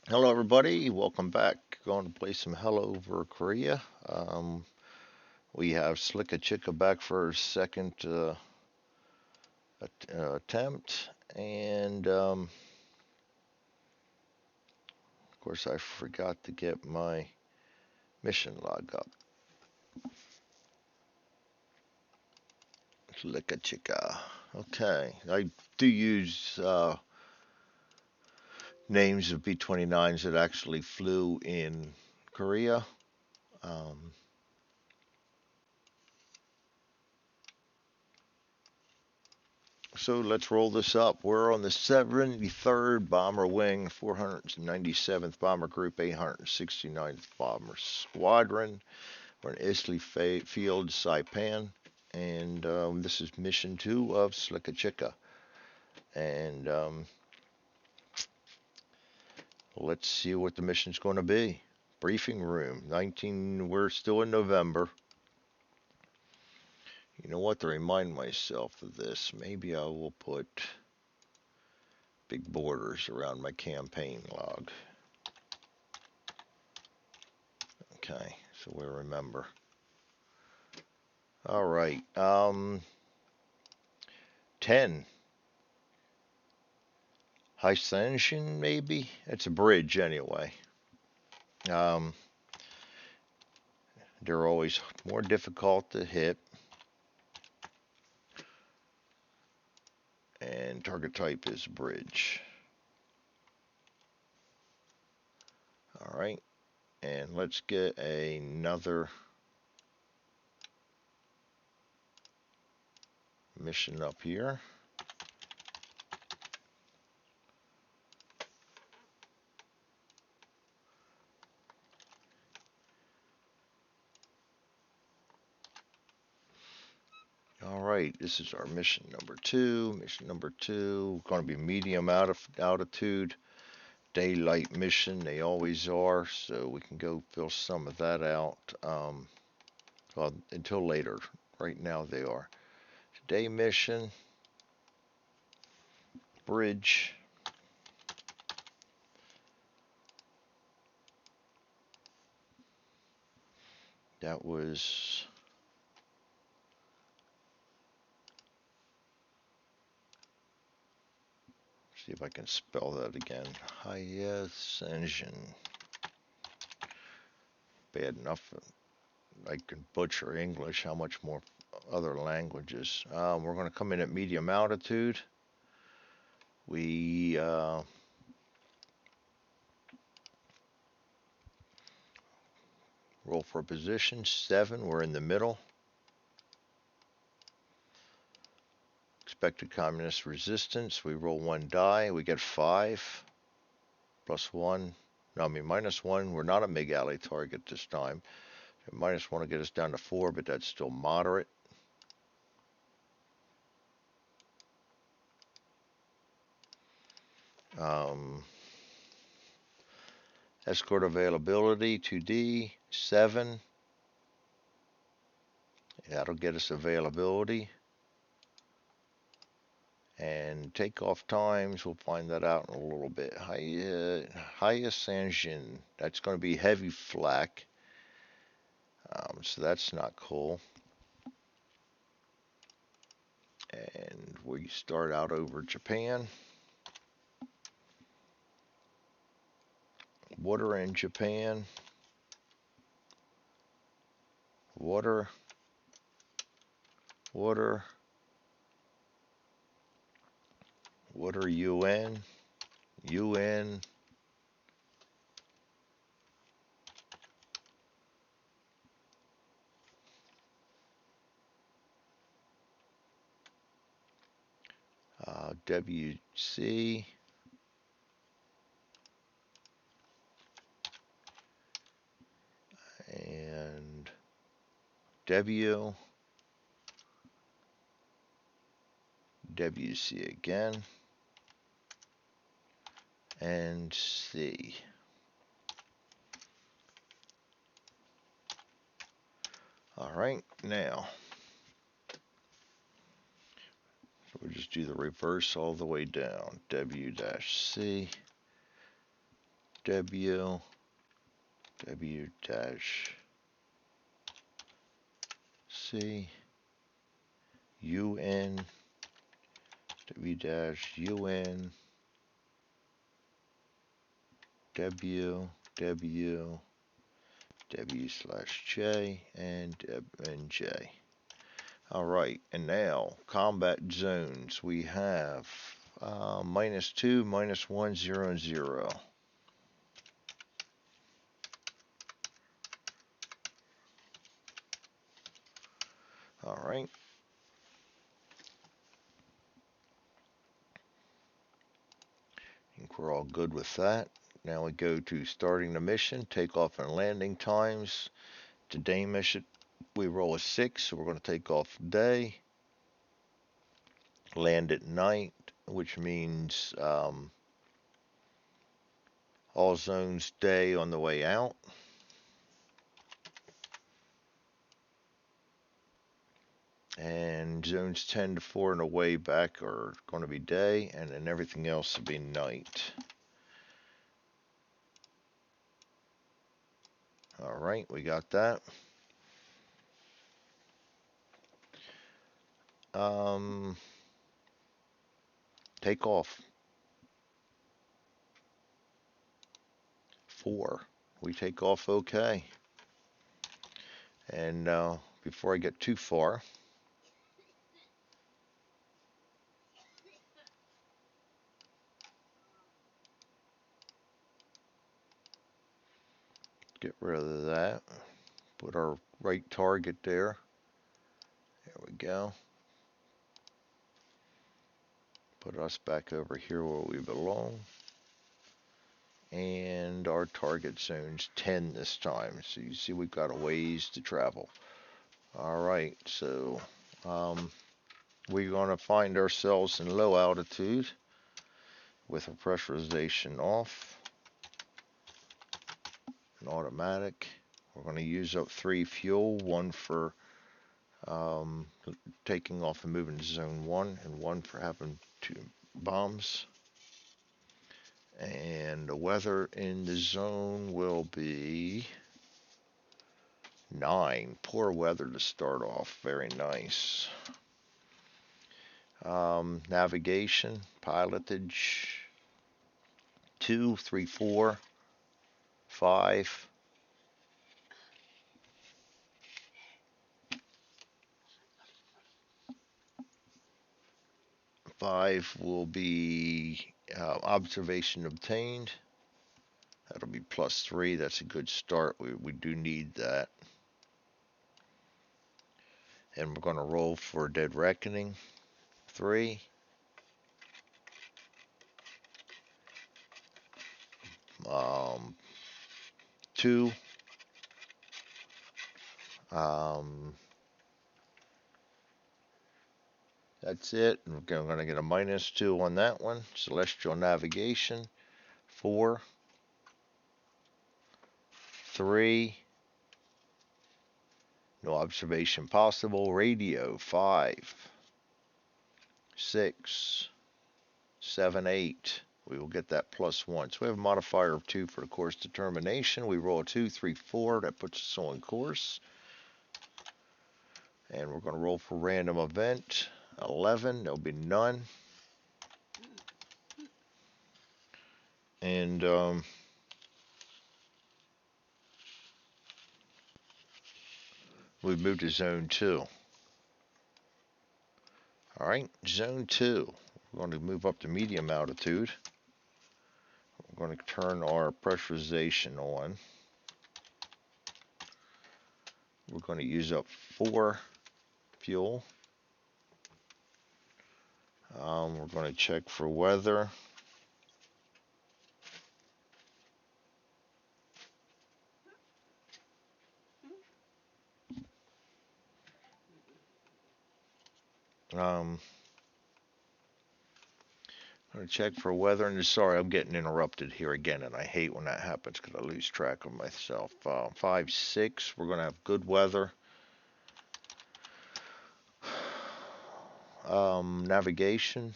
Hello, everybody. Welcome back. Going to play some Hello over Korea. We have Slicka Chicka back for her second attempt, and of course, I forgot to get my mission log up. Slicka Chicka. Okay, I do use names of B-29s that actually flew in Korea. Um, So let's roll this up. We're on the 73rd Bomber Wing, 497th Bomber Group, 869th Bomber Squadron. We're in Isley Field, Saipan, and this is Mission 2 of Slicka Chicka. And let's see what the mission's going to be. Briefing room, 19. We're still in November. You know what? To remind myself of this, maybe I will put big borders around my campaign log. Okay, so we remember. All right. 10. Hycension, maybe? It's a bridge anyway. Um, they're always more difficult to hit. And target type is bridge. All right. And let's get another mission up here. All right, this is our mission number 2. Mission number 2, going to be medium altitude, daylight mission. They always are, so we can go fill some of that out. Well, until later. Right now they are. Day mission, bridge. That was, see if I can spell that again. Hyacinthian. Bad enough I can butcher English, how much more other languages. We're going to come in at medium altitude. We roll for position 7. We're in the middle. Expected communist resistance. We roll 1 die. We get 5 plus 1. No, I mean minus 1. We're not a MiG alley target this time. Minus 1 will get us down to 4, but that's still moderate. Um, Escort availability 2D 7. That'll get us availability. And takeoff times, we'll find that out in a little bit. Highest engine, that's going to be heavy flak. So that's not cool. And we start out over Japan. Water in Japan. Water. Water. Water UN. UN. WC. And W. WC again. And C. All right, now so we'll just do the reverse all the way down. W-C, W, W dash C, UN, W dash UN, W, W, W slash J, and J. Alright, and now combat zones. We have -2, -1, 0, and 0. Alright. I think we're all good with that. Now we go to starting the mission, takeoff and landing times. Today mission, we roll a 6, so we're going to take off day. Land at night, which means all zones day on the way out. And zones 10 to 4 on the way back are going to be day, and then everything else will be night. Alright, we got that. Take off. 4. We take off okay. And before I get too far, get rid of that. Put our right target there. There we go. Put us back over here where we belong. And our target zone's 10 this time. So you see we've got a ways to travel. Alright, so we're going to find ourselves in low altitude with a pressurization off. An automatic. We're going to use up 3 fuel, 1 for taking off and moving to zone 1, and 1 for having 2 bombs. And the weather in the zone will be 9. Poor weather to start off. Very nice. Navigation, pilotage, 2, 3, 4, 5. 5 will be observation obtained. That'll be +3. That's a good start. We do need that. And we're going to roll for Dead Reckoning. 3. 2. That's it. And we're going to get a -2 on that one. Celestial Navigation. 4. 3. No observation possible. Radio. 5. 6. 7, 8. We will get that +1. So we have a modifier of 2 for the course determination. We roll a 2, 3, 4. That puts us on course. And we're going to roll for random event. 11. There'll be none. And we've moved to zone 2. Alright, zone 2. We're going to move up to medium altitude. We're going to turn our pressurization on. We're going to use up 4 fuel. We're going to check for weather. I'm going to check for weather. And sorry, I'm getting interrupted here again, and I hate when that happens because I lose track of myself. 5, 6. We're going to have good weather. Navigation.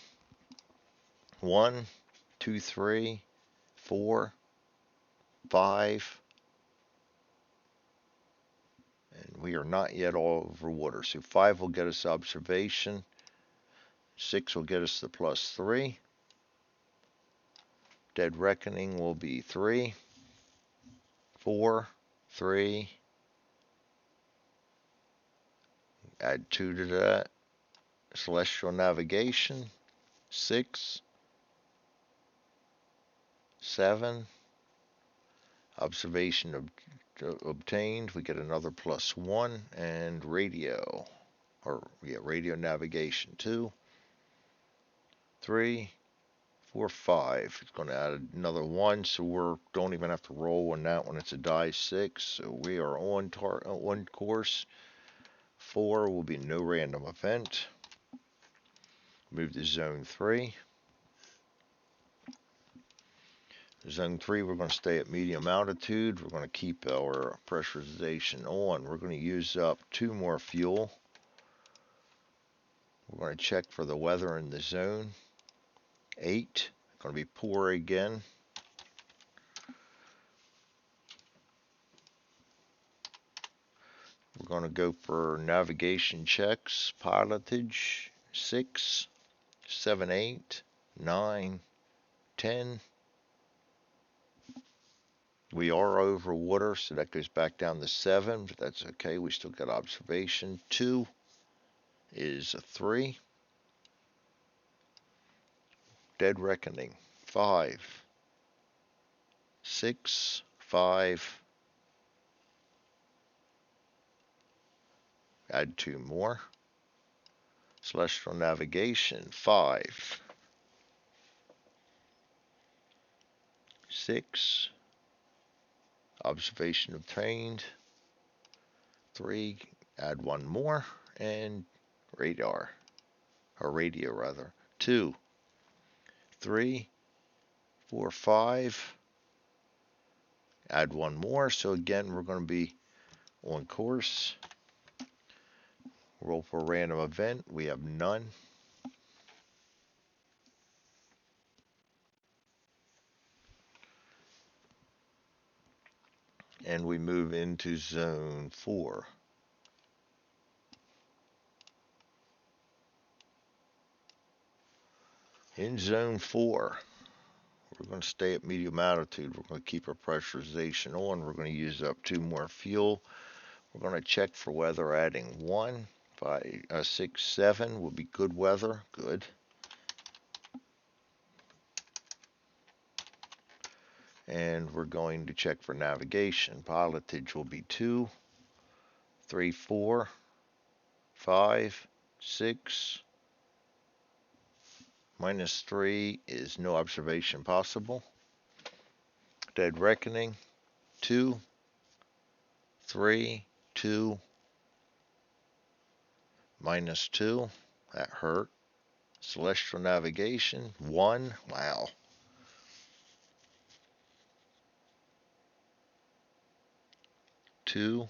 1, 2, 3, 4. 5. And we are not yet all over water. So 5 will get us observation. 6 will get us the +3. Dead reckoning will be 3, 4, 3. Add 2 to that. Celestial navigation, 6, 7. Observation obtained. We get another +1. And radio, radio navigation, 2, 3, 4, 5. It's going to add another 1, so we don't even have to roll on that one. It's a die 6, so we are on course. 4 will be no random event. Move to zone 3. Zone 3, we're going to stay at medium altitude. We're going to keep our pressurization on. We're going to use up 2 more fuel. We're going to check for the weather in the zone. 8, going to be poor again. We're going to go for navigation checks, pilotage, 6, 7, 8, 9, 10. We are over water, so that goes back down to 7, but that's okay. We still got observation. 2 is a 3. Dead reckoning, 5, 6, 5. Add 2 more. Celestial navigation, 5, 6. Observation obtained, 3. Add 1 more. And radar, or radio rather, 2, 3, 4, 5. Add 1 more. So again, we're going to be on course. Roll for a random event. We have none. And we move into zone 4. In zone 4, we're going to stay at medium altitude. We're going to keep our pressurization on. We're going to use up 2 more fuel. We're going to check for weather, adding 1, 5, 6, 7 will be good weather. Good. And we're going to check for navigation. Pilotage will be 2, 3, 4, 5, 6. -3 is no observation possible. Dead reckoning, 2, 3, 2, -2. That hurt. Celestial navigation, 1. Wow. 2.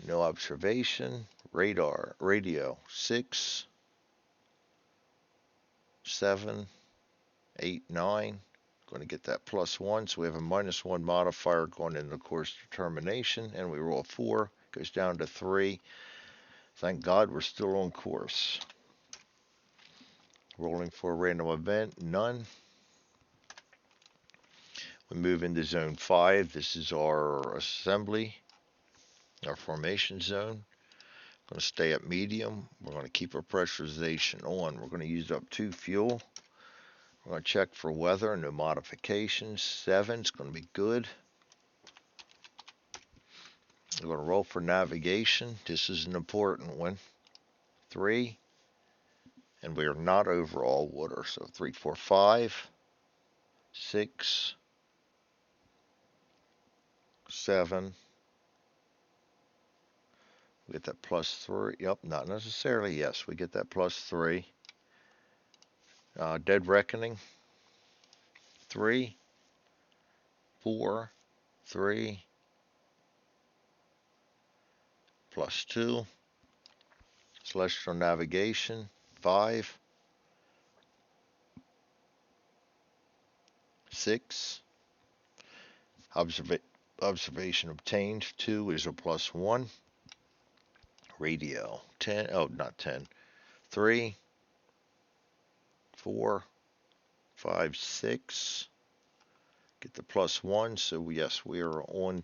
No observation. Radio, 6, 7, 8, 9. Going to get that +1, so we have a -1 modifier going into course determination, and we roll 4, goes down to 3. Thank God we're still on course. Rolling for a random event, none. We move into zone 5. This is our assembly, our formation zone. Going to stay at medium. We're going to keep our pressurization on. We're going to use up 2 fuel. We're going to check for weather, no modifications. 7 is going to be good. We're going to roll for navigation. This is an important one. 3. And we are not over all water. So 3, 4, 5, 6, 7. We get that +3. Yep, not necessarily. Yes, we get that +3. Dead reckoning. 3, 4, 3, +2. Celestial navigation, 5, 6. Observa observation obtained. 2 is a +1. Radio 10. Oh, not 10. 3, 4, 5, 6. Get the +1. So yes, we are on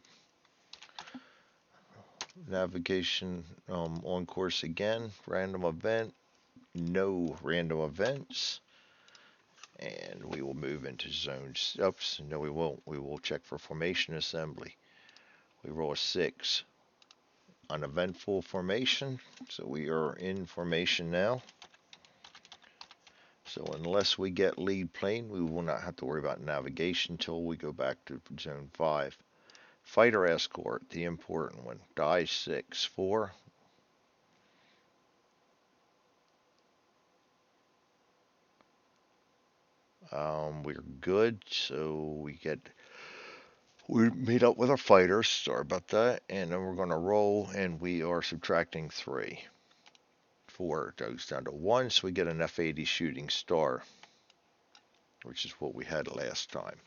navigation, on course again. Random event. No random events. And we will move into zones. Oops, no we won't. We will check for formation assembly. We roll a 6. Uneventful formation. So we are in formation now. So unless we get lead plane, we will not have to worry about navigation until we go back to zone 5. Fighter escort, the important one. Die 6, 4. We're good, so we meet up with our fighters. Sorry about that. And then we're going to roll, and we are subtracting 3. 4 goes down to 1, so we get an F-80 shooting star, which is what we had last time.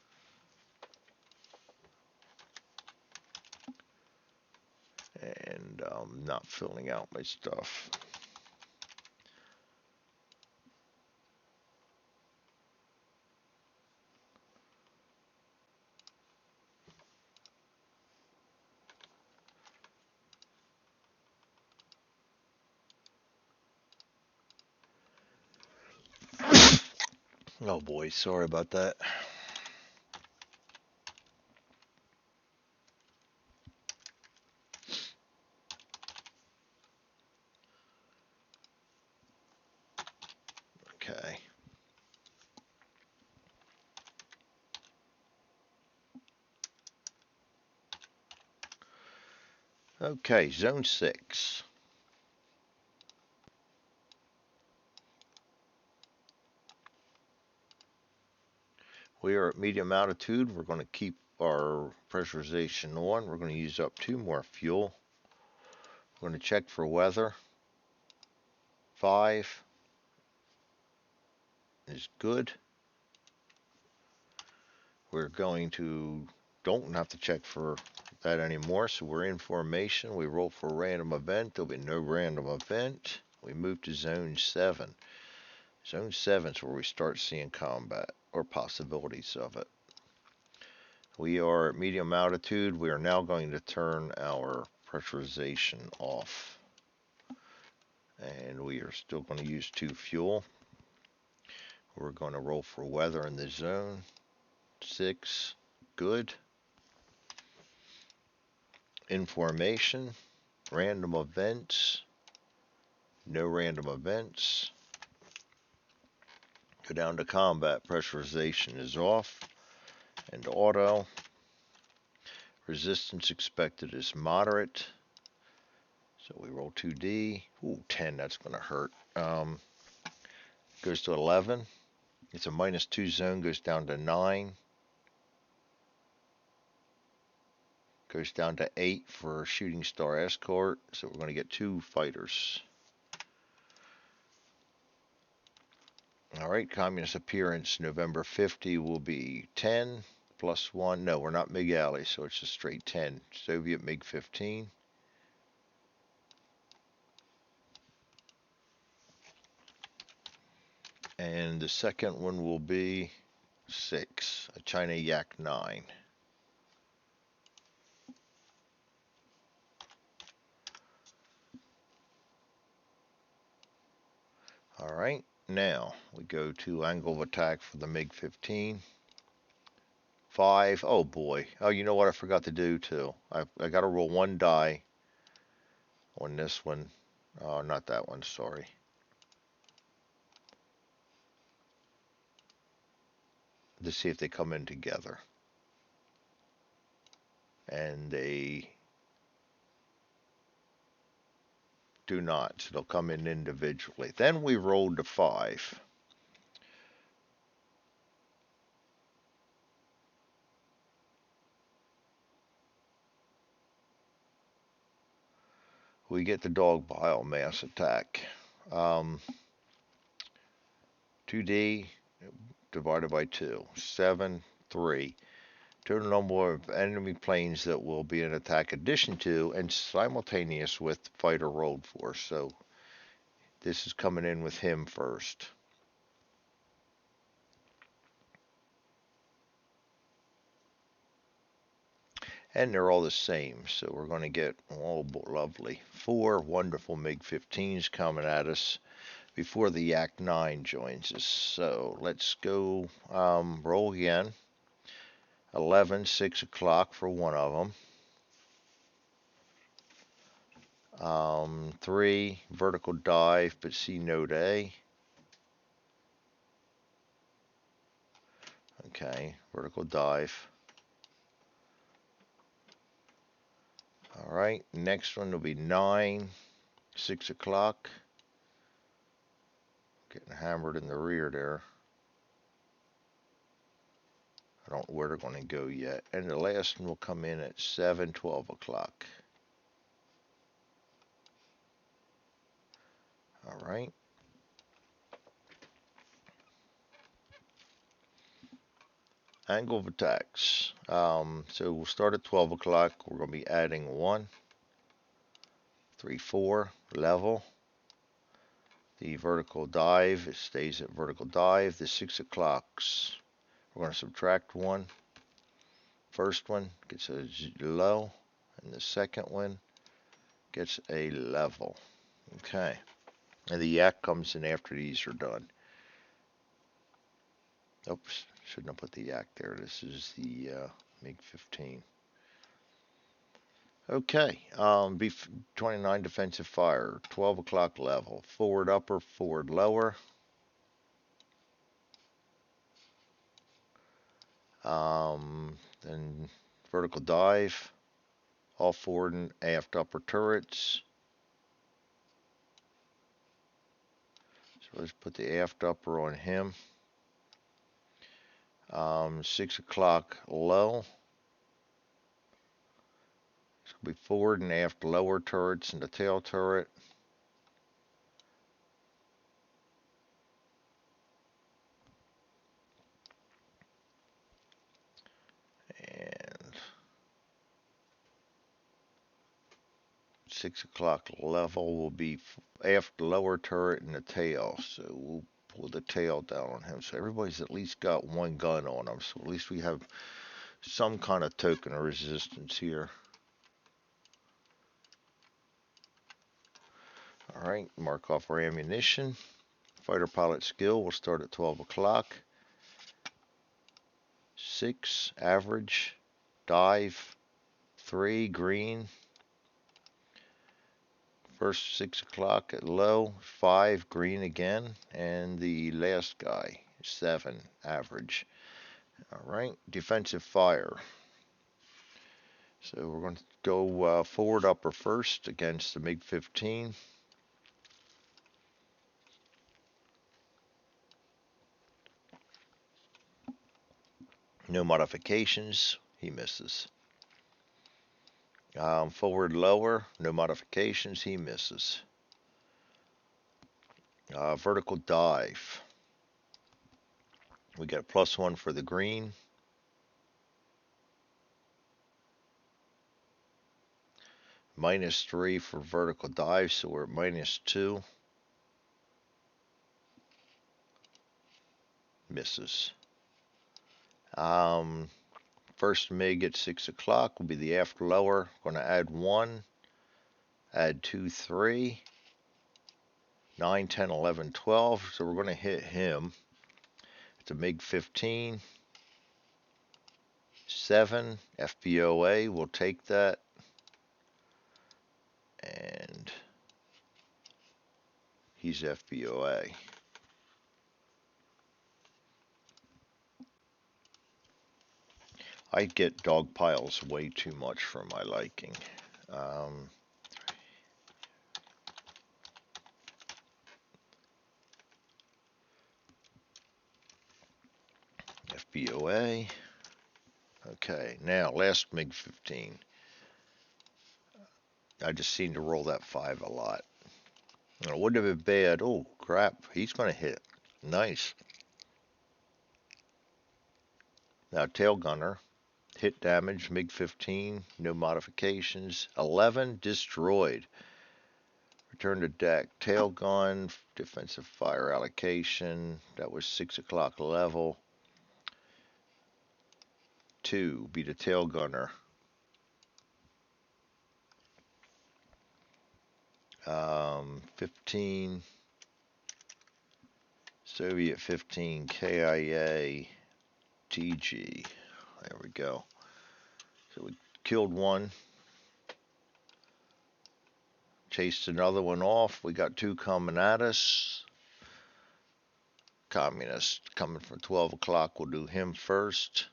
And I'm not filling out my stuff. Oh boy, sorry about that. Okay. Okay, zone 6. We are at medium altitude. We're going to keep our pressurization on. We're going to use up 2 more fuel. We're going to check for weather. 5 is good. We're going to, don't have to check for that anymore, so we're in formation. We roll for a random event. There'll be no random event. We move to zone 7. Zone 7 is where we start seeing combat, or possibilities of it. We are at medium altitude. We are now going to turn our pressurization off. And we are still going to use 2 fuel. We're going to roll for weather in the zone. 6, good. Information, random events, no random events. Go down to combat, pressurization is off. And auto, resistance expected is moderate. So we roll 2D. Ooh, 10, that's going to hurt. Goes to 11. It's a -2 zone, goes down to 9. Goes down to 8 for shooting star escort. So we're going to get 2 fighters. Alright, communist appearance November 50 will be 10 +1. No, we're not MiG Alley, so it's just straight 10. Soviet MiG 15. And the second one will be 6, a China Yak 9. Alright, now we go to angle of attack for the MiG 15. 5, oh boy. Oh, you know what I forgot to do too? I got to roll 1 die on this one. Oh, not that one, sorry. To see if they come in together. And they do not, so they'll come in individually. Then we rolled to 5. We get the dog pile mass attack. 2D divided by 2. 7, 3. Total number of enemy planes that will be in attack addition to and simultaneous with fighter rolled force. So this is coming in with him first. And they're all the same. So we're going to get, oh, lovely, 4 wonderful MiG-15s coming at us before the Yak 9 joins us. So let's go roll again. 11, 6 o'clock for one of them. 3, vertical dive, but see note A. Okay, vertical dive. All right, next one will be 9, 6 o'clock. Getting hammered in the rear there. I don't know where they're going to go yet. And the last one will come in at 7, 12 o'clock. All right. Angle of attacks. So we'll start at 12 o'clock. We're going to be adding 1, 3, 4, level. The vertical dive, it stays at vertical dive. The 6 o'clocks, we're going to subtract 1. First one gets a low, and the second one gets a level. Okay. And the Yak comes in after these are done. Oops, shouldn't have put the Yak there. This is the MiG-15. Okay, 29 defensive fire, 12 o'clock level, forward upper, forward lower. Then vertical dive, all forward and aft upper turrets. So let's put the aft upper on him. 6 o'clock low. It's going to be forward and aft lower turrets and the tail turret. And 6 o'clock level will be aft lower turret and the tail. So we'll pull the tail down on him. So everybody's at least got one gun on them. So at least we have some kind of token of resistance here. Alright, mark off our ammunition. Fighter pilot skill will start at 12 o'clock. 6, average, dive, 3, green. First 6 o'clock at low, 5, green again. And the last guy, 7, average. Alright, defensive fire. So we're going to go forward upper first against the MiG-15. No modifications, he misses. Forward lower, no modifications, he misses. Vertical dive. We got a +1 for the green. -3 for vertical dive, so we're at -2. Misses. First MiG at 6 o'clock will be the aft lower. Going to add 1, add 2, 3, 9, 10, 11, 12. So we're going to hit him. It's a MiG-15. 7, FBOA. We'll take that. And he's FBOA. I get dog piles way too much for my liking. FBOA. Okay, now last MiG-15. I just seem to roll that 5 a lot. It wouldn't have been bad. Oh, crap. He's going to hit. Nice. Now, tail gunner. Hit damage, MiG 15, no modifications. 11, destroyed. Return to deck. Tail gun, defensive fire allocation. That was 6 o'clock level. 2, be the tail gunner. 15, Soviet 15, KIA, TG. There we go. So we killed one. Chased another one off. We got 2 coming at us. Communist coming from 12 o'clock. We'll do him first.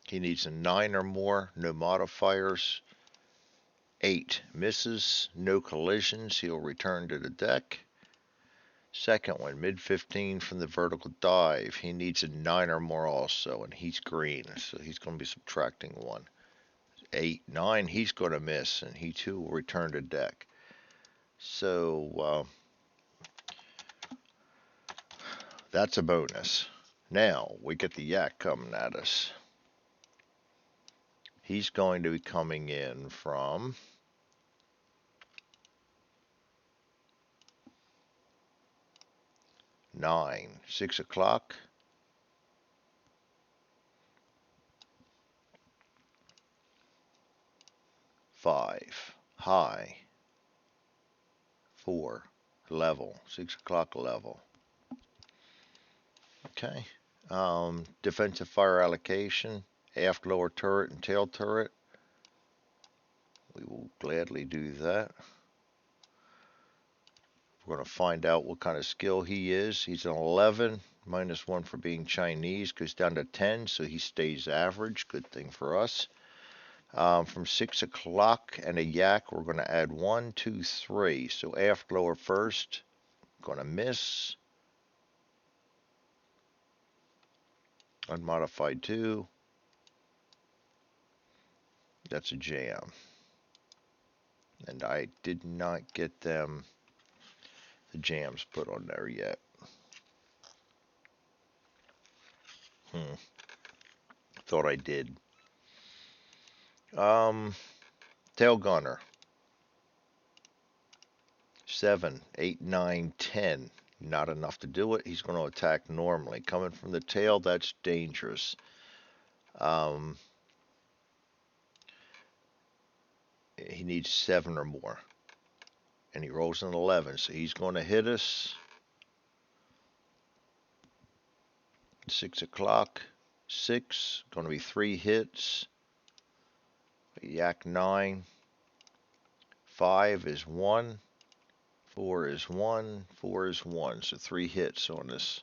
He needs a 9 or more. No modifiers. 8 misses. No collisions. He'll return to the deck. Second one, mid 15 from the vertical dive. He needs a 9 or more also, and he's green, so he's going to be subtracting 1. 8, 9, he's going to miss, and he too will return to deck. So that's a bonus. Now we get the yak coming at us. He's going to be coming in from 9, 6 o'clock. 5, high. 4, level. 6 o'clock level. Okay. Defensive fire allocation. Aft lower turret and tail turret. We will gladly do that. We're going to find out what kind of skill he is. He's an 11, minus 1 for being Chinese. Goes down to 10, so he stays average. Good thing for us. From 6 o'clock and a yak, we're going to add 1, 2, 3. So aft lower first. Going to miss. Unmodified 2. That's a jam. And I did not get them the jams put on there yet. Thought I did. Tail gunner. 7, 8, 9, 10. Not enough to do it. He's going to attack normally. Coming from the tail, that's dangerous. He needs 7 or more. And he rolls an 11, so he's going to hit us. 6 o'clock. 6. Going to be 3 hits. Yak 9. 5 is 1. 4 is 1. 4 is 1. So 3 hits on this.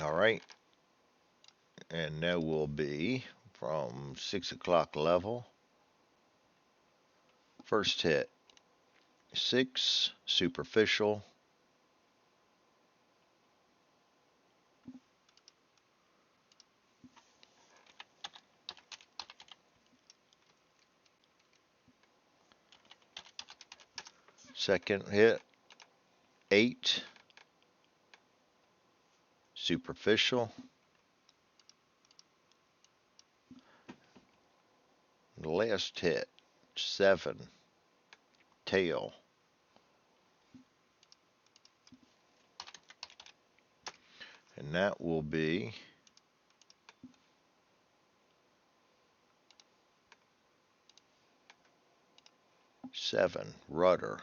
All right. And that will be from 6 o'clock level. First hit. 6, superficial. Second hit. 8, superficial. The last hit. 7, tail. And that will be 7, rudder.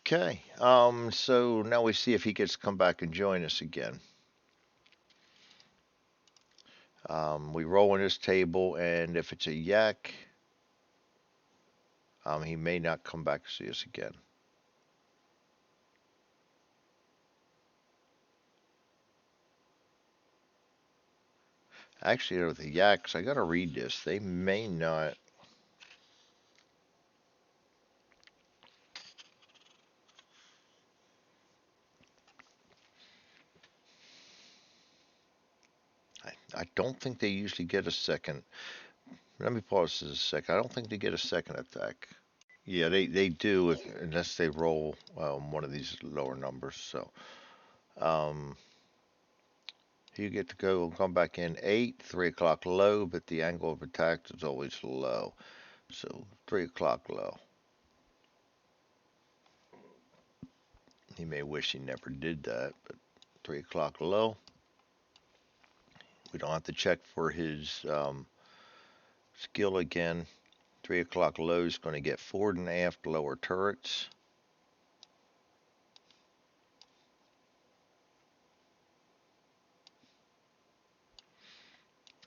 Okay, so now we see if he gets to come back and join us again. We roll on his table, and if it's a yak, he may not come back to see us again. Actually, with the yaks, I gotta read this. They may not. I don't think they usually get a second. Let me pause this a second. I don't think they get a second attack. Yeah, they do unless they roll one of these lower numbers. So you get to go and come back in 8, 3 o'clock low, but the angle of attack is always low. So 3 o'clock low. He may wish he never did that, but 3 o'clock low. We don't have to check for his skill again. 3 o'clock low is going to get forward and aft lower turrets.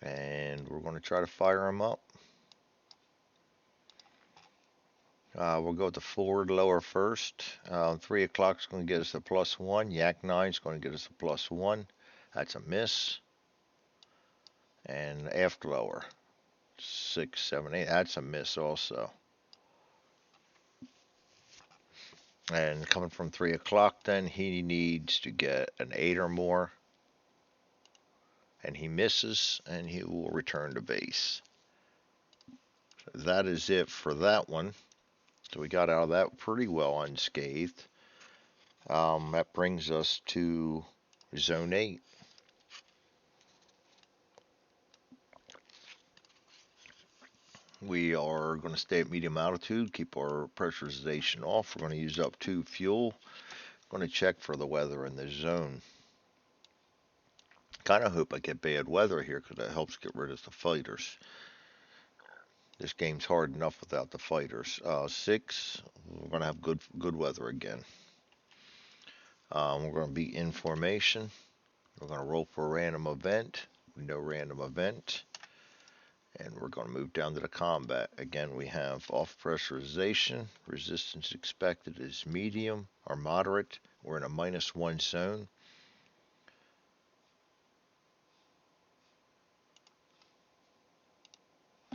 And we're going to try to fire them up. We'll go with the forward lower first. 3 o'clock is going to get us a +1. Yak 9 is going to get us a +1. That's a miss. And aft lower 6, 7, 8. That's a miss also. And coming from 3 o'clock, then he needs to get an 8 or more. And he misses, and he will return to base. So that is it for that one. So we got out of that pretty well unscathed. That brings us to Zone 8. We are going to stay at medium altitude, keep our pressurization off. We're going to use up 2 fuel. Going to check for the weather in this zone. Kind of hope I get bad weather here because that helps get rid of the fighters. This game's hard enough without the fighters. 6, we're going to have good weather again. We're going to be in formation. We're going to roll for a random event. No random event. And we're going to move down to the combat. Again, we have off pressurization. Resistance expected is medium or moderate. We're in a -1 zone.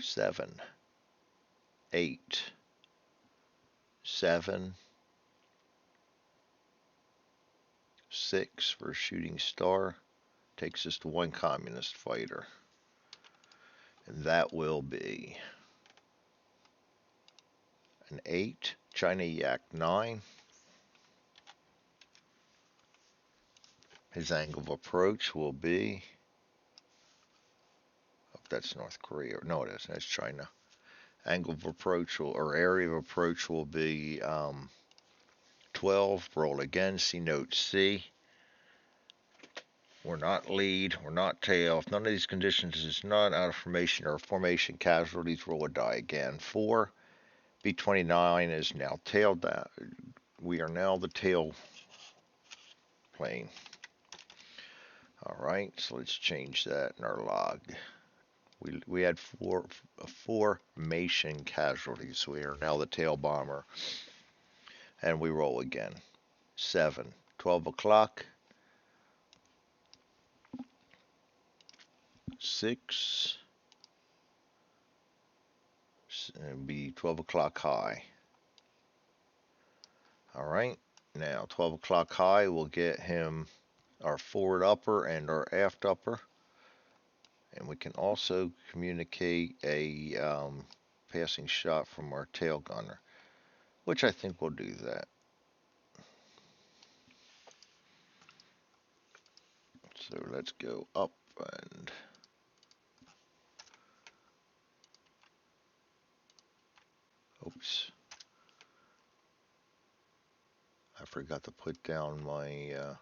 Seven, 8, 7, 6 for a shooting star. Takes us to 1 communist fighter. And that will be an 8, China Yak 9. His angle of approach will be, oh, that's North Korea. No, it isn't. That's China. Angle of approach or area of approach will be 12. Roll again. See note C. We're not lead. We're not tail. If none of these conditions is not out of formation or formation casualties, roll a die again. 4. B-29 is now tailed down. We are now the tail plane. Alright, so let's change that in our log. We had formation casualties. We are now the tail bomber. And we roll again. 7. 12 o'clock. 6. And be 12 o'clock high. Alright, now 12 o'clock high will get him our forward upper and our aft upper. And we can also communicate a passing shot from our tail gunner, which I think will do that. So let's go up and oops. I forgot to put down my it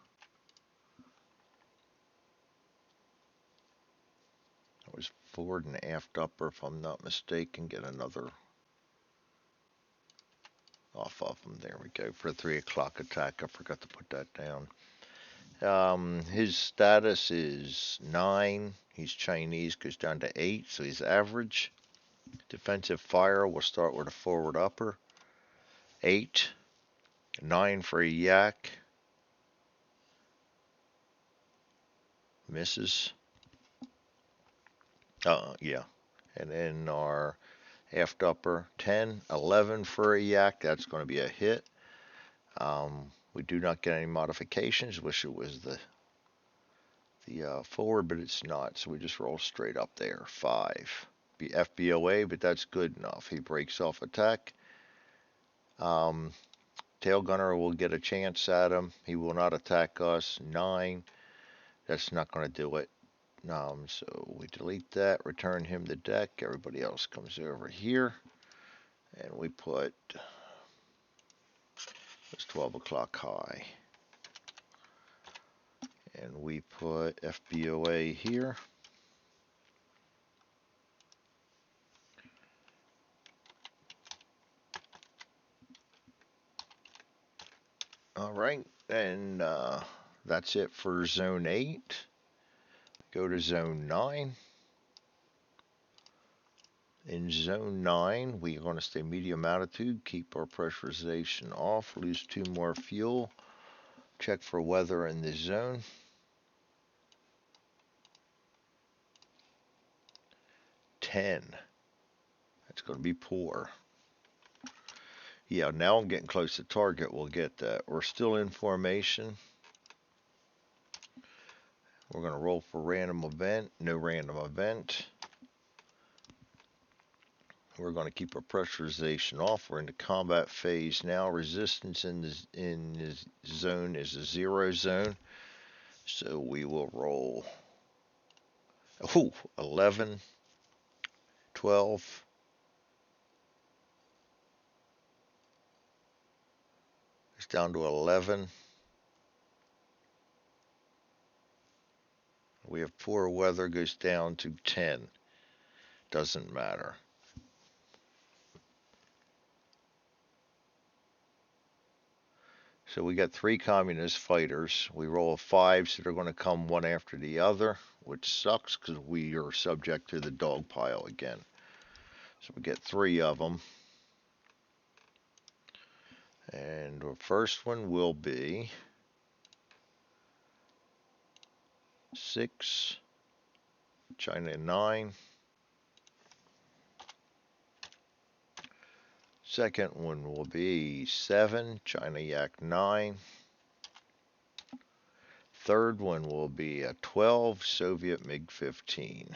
was forward and aft upper if I'm not mistaken. Get another off of them. There we go. For a 3 o'clock attack. I forgot to put that down. His status is 9. He's Chinese, goes down to 8, so he's average. Defensive fire will start with a forward upper. 8. 9 for a yak. Misses. Yeah. And then our aft upper, 10. 11 for a yak. That's going to be a hit. We do not get any modifications. Wish it was the the forward, but it's not. So we just roll straight up there. 5. Be FBOA, but that's good enough. He breaks off attack. Tail gunner will get a chance at him. He will not attack us. 9. That's not going to do it. So we delete that, return him the deck. Everybody else comes over here. And we put this 12 o'clock high. And we put FBOA here. All right, and that's it for Zone 8. Go to Zone 9. In Zone 9, we are going to stay medium altitude, keep our pressurization off, lose 2 more fuel, check for weather in this zone. 10. That's going to be poor. Yeah, now I'm getting close to target. We'll get that. We're still in formation. We're going to roll for random event. No random event. We're going to keep our pressurization off. We're in the combat phase now. Resistance in this zone is a 0 zone. So we will roll 11, 12. It's down to 11. We have poor weather, goes down to 10. Doesn't matter. So we got 3 communist fighters. We roll a 5, so they're going to come one after the other, which sucks because we are subject to the dog pile again. So we get 3 of them. And the first one will be 6, China 9. Second one will be 7, China Yak 9. Third one will be a 12, Soviet MiG-15.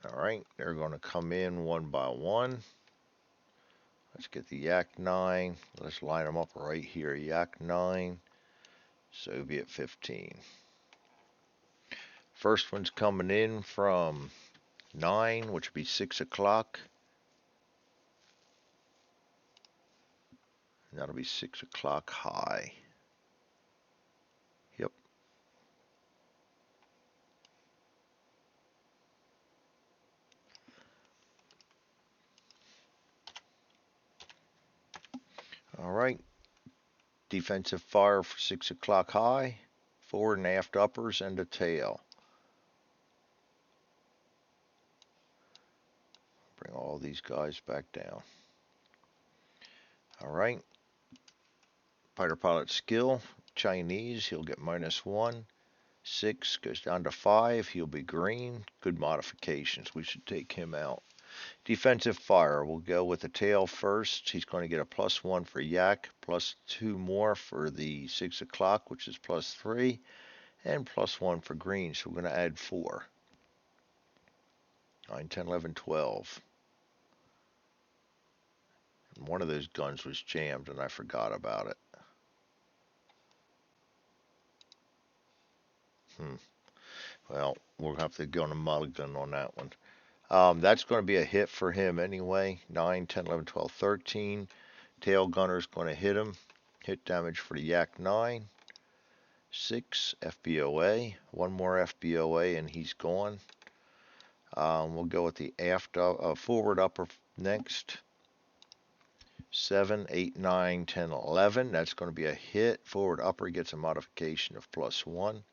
All right, they're going to come in one by one. Let's get the Yak 9. Let's line them up right here. Yak 9, Soviet 15. First one's coming in from 9, which would be 6 o'clock. That'll be 6 o'clock high. Yep. All right. Defensive fire for 6 o'clock high. Forward and aft uppers and a tail. Bring all these guys back down. All right. Fighter pilot skill. Chinese, he'll get -1. 6 goes down to 5. He'll be green. Good modifications. We should take him out. Defensive fire. We'll go with the tail first. He's going to get a +1 for Yak, +2 more for the 6 o'clock, which is +3, and +1 for green. So we're going to add 4. 9, 10, 11, 12. And one of those guns was jammed, and I forgot about it. Well, we'll have to go on a mulligan on that one. That's going to be a hit for him anyway. 9, 10, 11, 12, 13. Tail gunner's going to hit him. Hit damage for the Yak 9. 6 FBOA. 1 more FBOA and he's gone. We'll go with the forward upper next. 7, 8, 9, 10, 11. That's going to be a hit. Forward upper gets a modification of +1.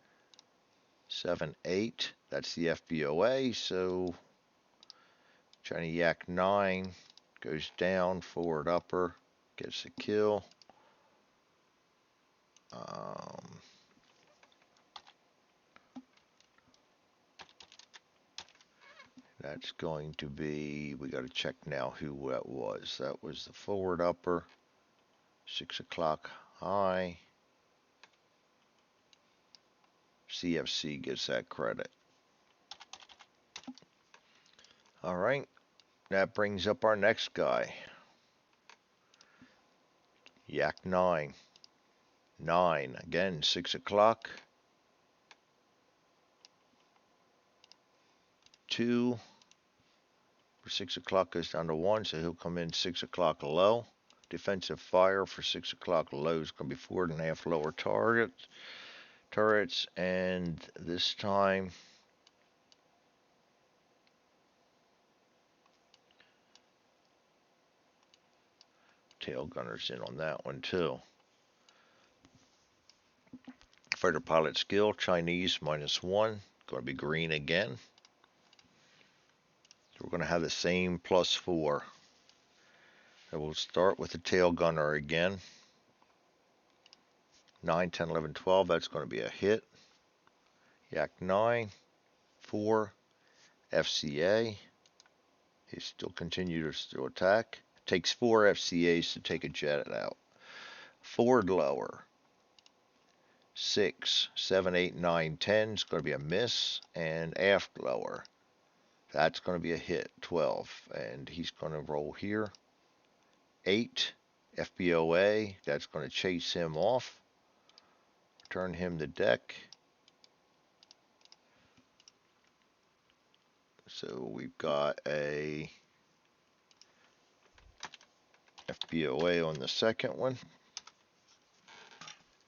7, 8. That's the FBOA. So China Yak 9 goes down. Forward upper gets a kill. That's going to be, we got to check now who that was. That was the forward upper. 6 o'clock high. CFC gets that credit. All right, that brings up our next guy. Yak 9. 9, again, 6 o'clock. 2. 6 o'clock goes down to 1, so he'll come in 6 o'clock low. Defensive fire for 6 o'clock low is going to be 4.5 lower turrets, and this time tail gunner's in on that one too. Fighter pilot skill, Chinese -1, going to be green again. So we're going to have the same +4. So we'll start with the tail gunner again. 9, 10, 11, 12, that's going to be a hit. Yak 9, 4, FCA. He still continues to attack. Takes 4 FCAs to take a jet out. Forward lower. 6, 7, 8, 9, 10 is going to be a miss. And aft lower. That's going to be a hit. 12. And he's going to roll here. 8, FBOA. That's going to chase him off. Turn him to deck. So we've got a FBOA on the second one.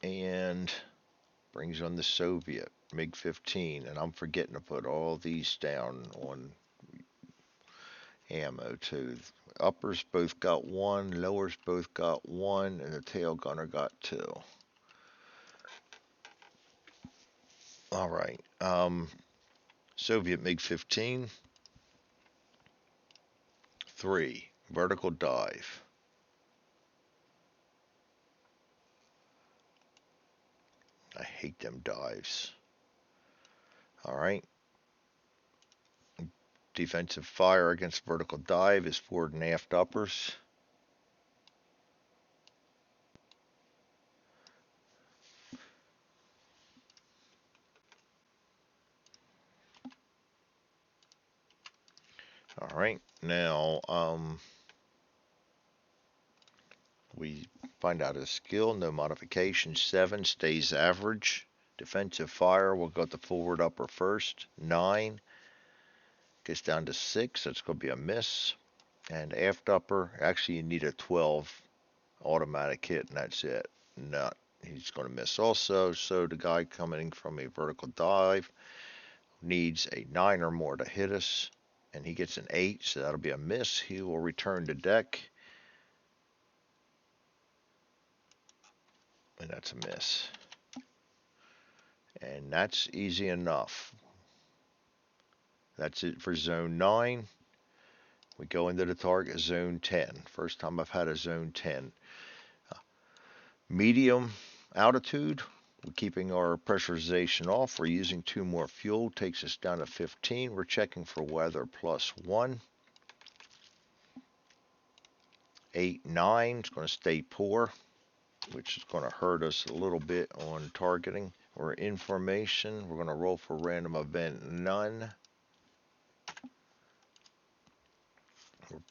And brings on the Soviet MiG-15. And I'm forgetting to put all these down on ammo too. Uppers both got 1, lowers both got 1, and the tail gunner got 2. All right. Soviet MiG-15. 3. Vertical dive. I hate them dives. All right. Defensive fire against vertical dive is forward and aft uppers. All right. Now, we find out his skill. No modification. 7 stays average. Defensive fire, we'll go with the forward upper first. 9 gets down to 6. That's going to be a miss. And aft upper, actually you need a 12 automatic hit, and that's it. Not, he's going to miss also. So the guy coming from a vertical dive needs a 9 or more to hit us. And he gets an 8, so that'll be a miss. He will return to deck. And that's a miss. And that's easy enough. That's it for zone 9. We go into the target zone 10. First time I've had a zone 10. Medium altitude. We're keeping our pressurization off. We're using 2 more fuel. Takes us down to 15. We're checking for weather +1. 8, 9. It's going to stay poor, which is going to hurt us a little bit on targeting. We're in formation. We're going to roll for random event none.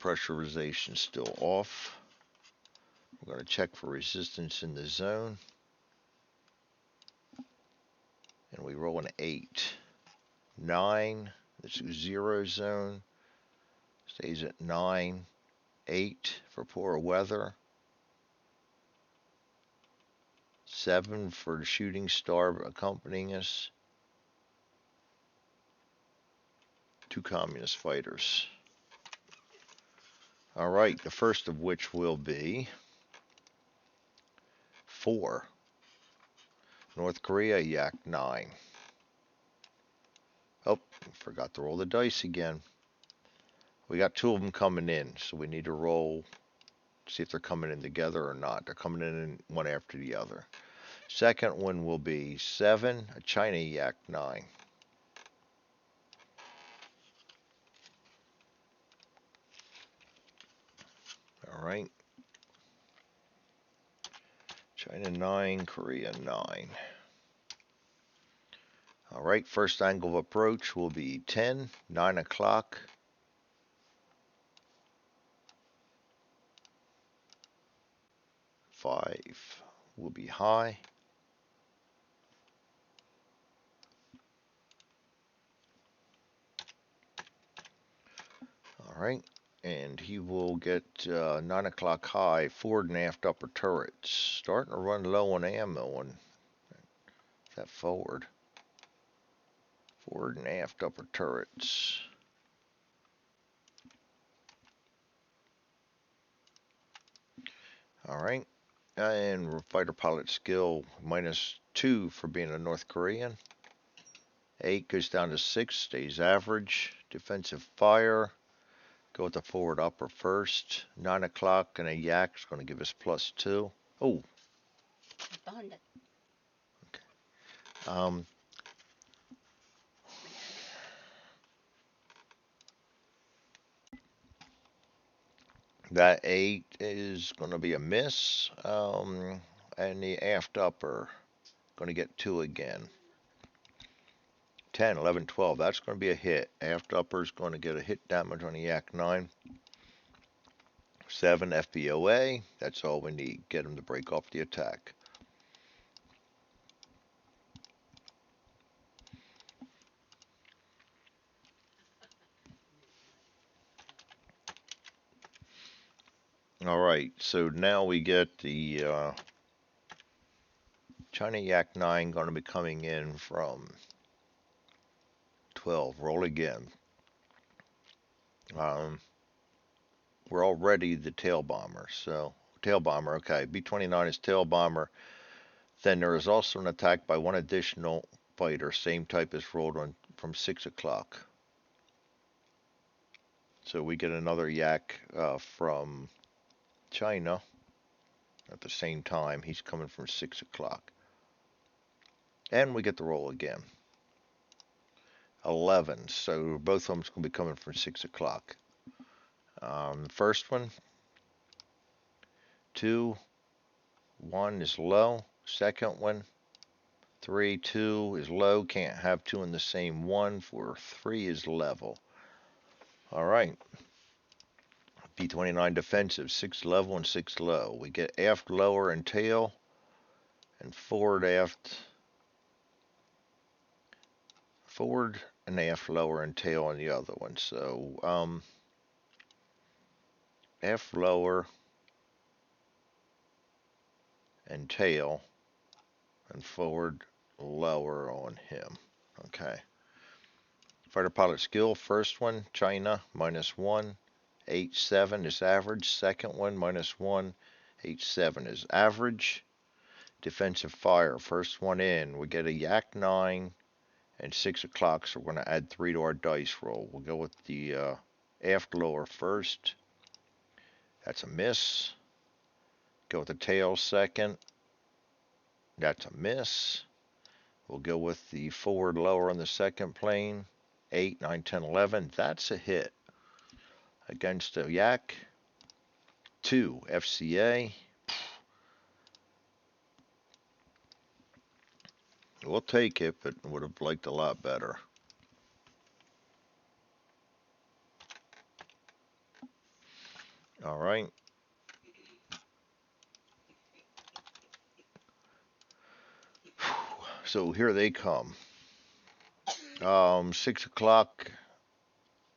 Pressurization still off. We're going to check for resistance in the zone. And we roll an 8. 9. This is 0 zone. Stays at 9. 8 for poor weather. 7 for the shooting star accompanying us. 2 communist fighters. All right, the first of which will be 4. North Korea, Yak 9. Oh, forgot to roll the dice again. We got 2 of them coming in, so we need to roll, see if they're coming in together or not. They're coming in one after the other. Second one will be 7, a China Yak 9. All right. China 9, Korea 9. Alright, first angle of approach will be 10, 9 o'clock. 5 will be high. Alright, and he will get 9 o'clock high, forward and aft upper turrets. Starting to run low on ammo on that forward. Forward and aft upper turrets. Alright, and fighter pilot skill -2 for being a North Korean. 8 goes down to 6, stays average. Defensive fire, go with the forward upper first. 9 o'clock and a yak is going to give us +2. Oh. Okay. That 8 is going to be a miss. And the aft upper going to get 2 again. 10, 11, 12. That's going to be a hit. Aft upper is going to get a hit damage on the yak 9. 7 FBOA. That's all we need. Get him to break off the attack. Alright, so now we get the China Yak 9 going to be coming in from 12. Roll again. We're already the tail bomber, so tail bomber, okay. B-29 is tail bomber. Then there is also an attack by one additional fighter, same type as rolled on from 6 o'clock. So we get another yak from China at the same time. He's coming from 6 o'clock. And we get the roll again. 11, so both of them is going to be coming from 6 o'clock. The first one, 2, 1 is low. Second one, 3, 2 is low. Can't have 2 in the same one. 4, 3 is level. Alright. B-29 defensive, 6 level and 6 low. We get aft, lower, and tail, and forward, aft, forward, and aft, lower, and tail on the other one. So, aft, lower, and tail, and forward, lower on him. Okay. Fighter pilot skill, first one, China, -1. 8-7 is average. Second one, -1. 8-7 is average. Defensive fire, first one in. We get a yak 9 and 6 o'clock, so we're going to add 3 to our dice roll. We'll go with the aft lower first. That's a miss. Go with the tail second. That's a miss. We'll go with the forward lower on the second plane. 8, 9, 10, 11. That's a hit. Against a yak. 2 FCA. We'll take it, but would have liked a lot better. All right. So here they come. 6 o'clock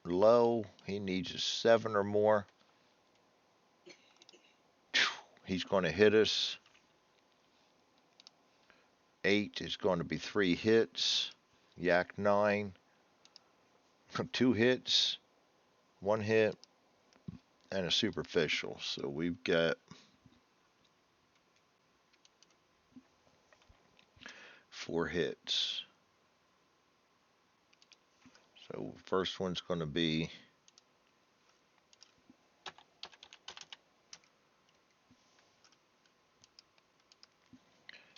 low. He needs a 7 or more. He's going to hit us. 8 is going to be 3 hits. Yak 9. 2 hits. 1 hit. And a superficial. So we've got 4 hits. So first one's going to be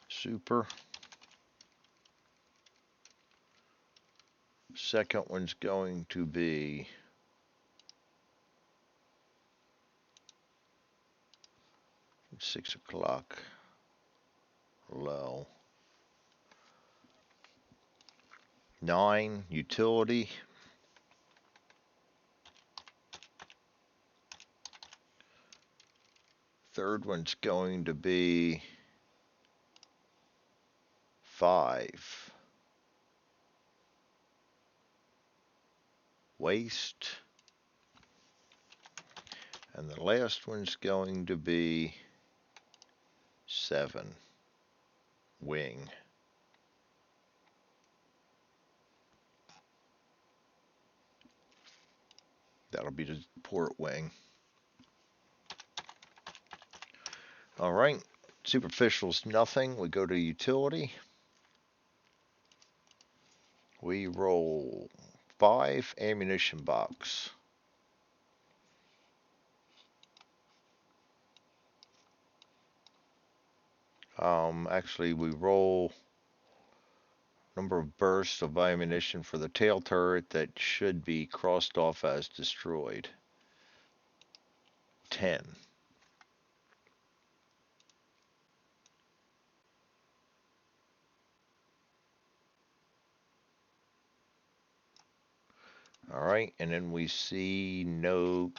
super. Second one's going to be six o'clock low. 9, utility. Third one's going to be 5, waste. And the last one's going to be 7, wing. That'll be the port wing. All right, superficial's nothing. We go to utility. We roll 5 ammunition box. Actually, we roll number of bursts of ammunition for the tail turret that should be crossed off as destroyed. 10. All right, and then we see note.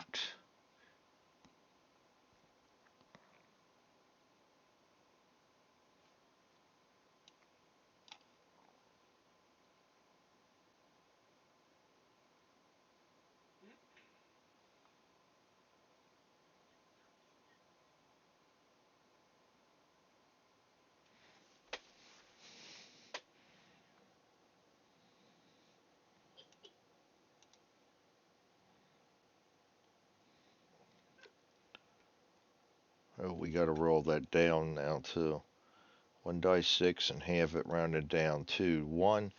Oh, we got to roll that down now too. 1 die 6 and have it rounded down to 1.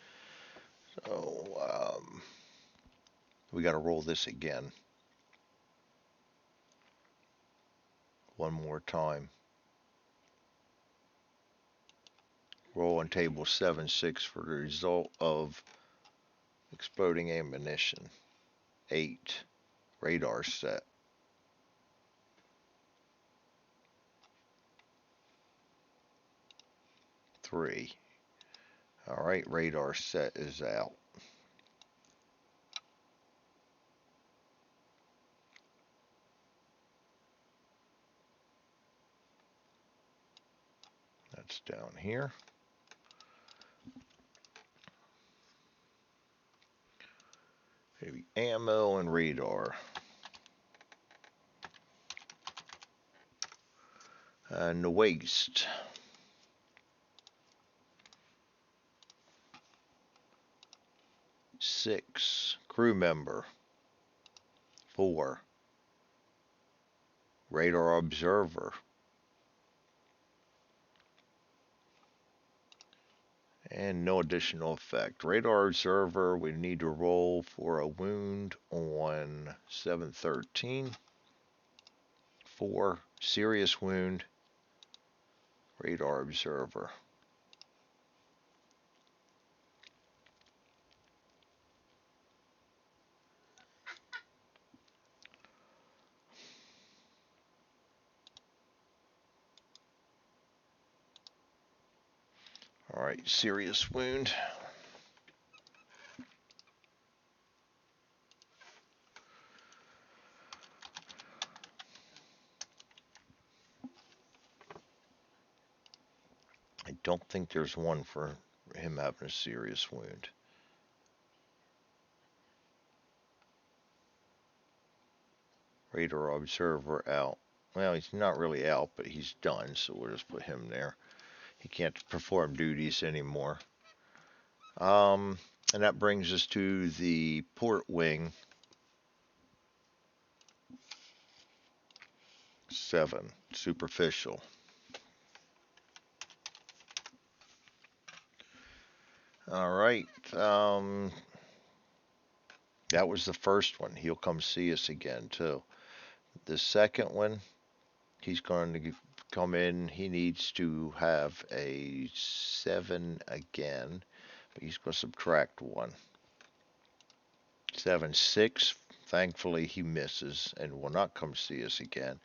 So we got to roll this again. One more time. Roll on table 7-6 for the result of exploding ammunition. 8. Radar set. 3. All right, radar set is out. That's down here. Maybe ammo and radar. And the waste. 6. Crew member. 4. Radar observer. And no additional effect. Radar observer, we need to roll for a wound on 713. 4. Serious wound. Radar observer. All right, serious wound. I don't think there's one for him having a serious wound. Radar observer out. Well, he's not really out, but he's done, so we'll just put him there. He can't perform duties anymore. And that brings us to the port wing. 7. Superficial. All right. That was the first one. He'll come see us again, too. The second one, he's going to come in. He needs to have a 7 again, but he's going to subtract 1. 7, 6. Thankfully, he misses and will not come see us again.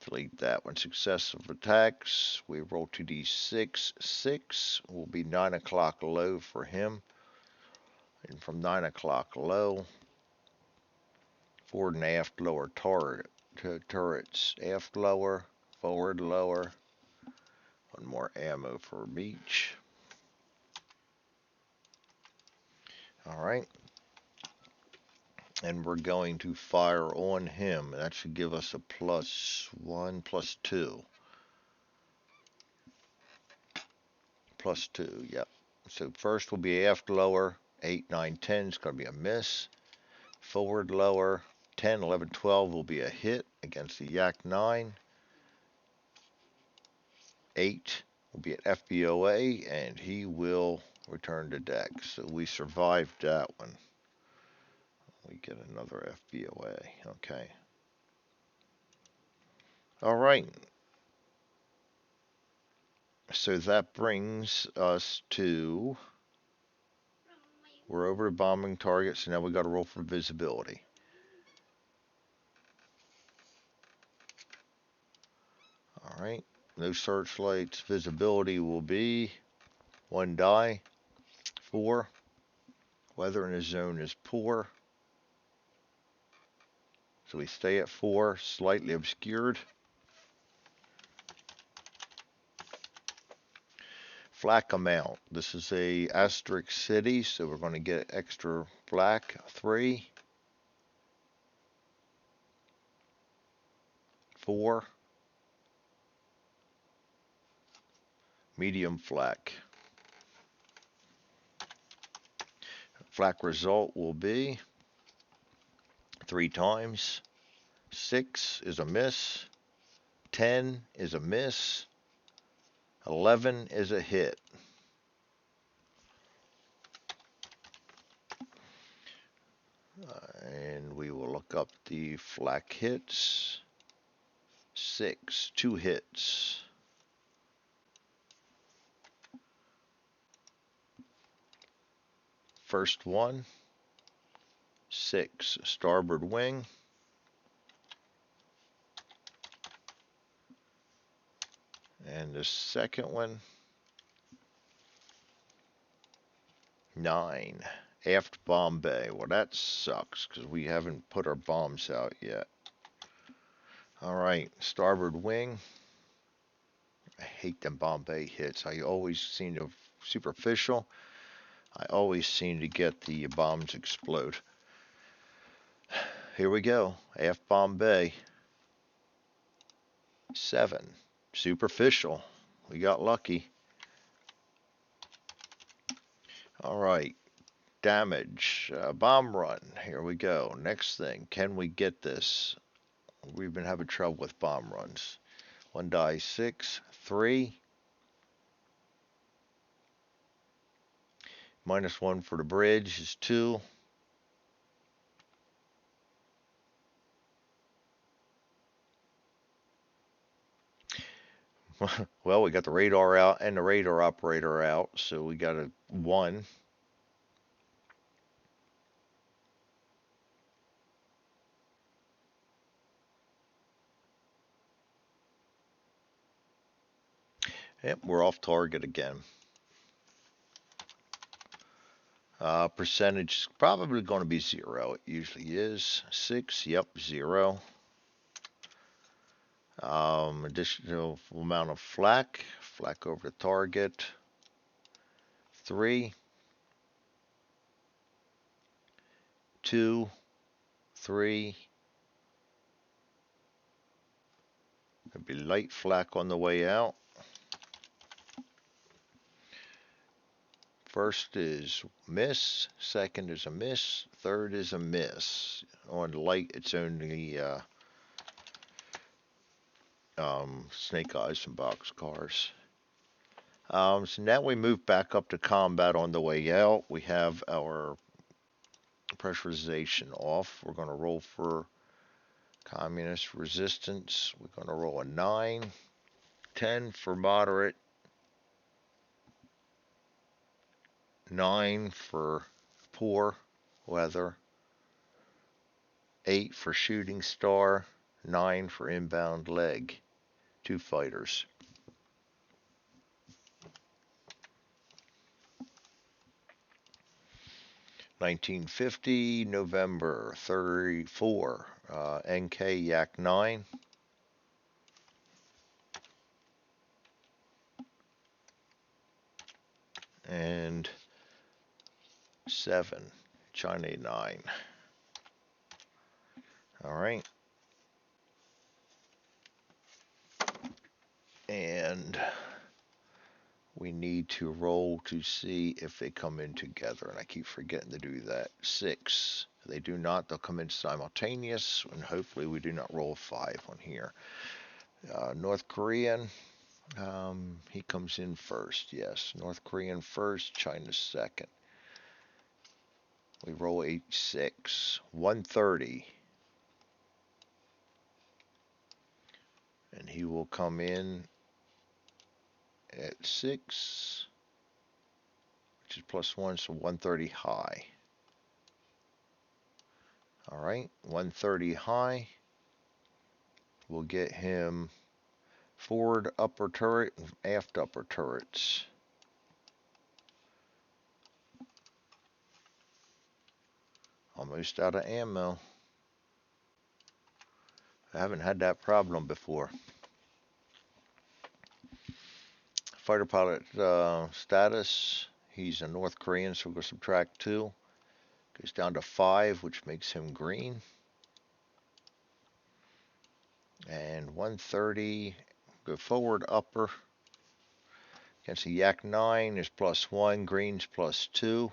Delete that one. Successive attacks. We roll 2d6. 6 will be 9 o'clock low for him. And from 9 o'clock low, forward and aft lower turrets. Aft lower, forward lower. One more ammo for each. Alright. And we're going to fire on him. That should give us a +1, +2. +2, yep. So first will be aft lower. 8, 9, 10 is going to be a miss. Forward lower. 10, 11, 12 will be a hit against the Yak 9. 8 will be an FBOA, and he will return to deck. So we survived that one. We get another FBOA. Okay. All right. So that brings us to, we're over the bombing target, so now we got to roll for visibility. All right. No searchlights. Visibility will be 1 die. 4. Weather in the zone is poor. So we stay at 4, slightly obscured. Flak amount. This is a asterisk city, so we're going to get extra flak. 3. 4. Medium flak. Flak result will be 3 times. 6 is a miss. 10 is a miss. 11 is a hit. And we will look up the flak hits. 6, 2 hits. First one, 6, starboard wing. And the second one, 9, aft bomb bay. Well, that sucks because we haven't put our bombs out yet. All right, starboard wing. I hate them bomb bay hits. I always seem to, superficial, I always seem to get the bombs explode. Here we go, aft bomb bay. 7, superficial. We got lucky. All right, damage, bomb run. Here we go. Next thing, can we get this? We've been having trouble with bomb runs. 1 die, 6, 3. -1 for the bridge is 2. Well, we got the radar out and the radar operator out, so we got a 1. Yep, we're off target again. Percentage is probably going to be 0. It usually is. 6, yep, 0. Additional amount of flak over the target. 3, 2, 3. There'll be light flak on the way out. First is miss, second is a miss, third is a miss. On light, it's only snake eyes and boxcars. So now we move back up to combat on the way out. We have our pressurization off. We're going to roll for communist resistance. We're going to roll a 9, 10 for moderate, 9 for poor weather, 8 for shooting star, 9 for inbound leg. 2 fighters. 1950, November 34, NK Yak 9. And 7, China 9. Alright. And we need to roll to see if they come in together. And I keep forgetting to do that. 6. If they do not, they'll come in simultaneous. And hopefully we do not roll 5 on here. North Korean. He comes in first. Yes. North Korean first. China second. We roll 8, 6. 130. And he will come in at 6, which is +1, so 130 high. Alright, 130 high. We'll get him forward upper turret and aft upper turrets. Almost out of ammo. I haven't had that problem before. Fighter pilot status. He's a North Korean, so we'll go subtract 2. Goes down to 5, which makes him green. And 130, go forward upper. Against the Yak 9 is +1, green's +2.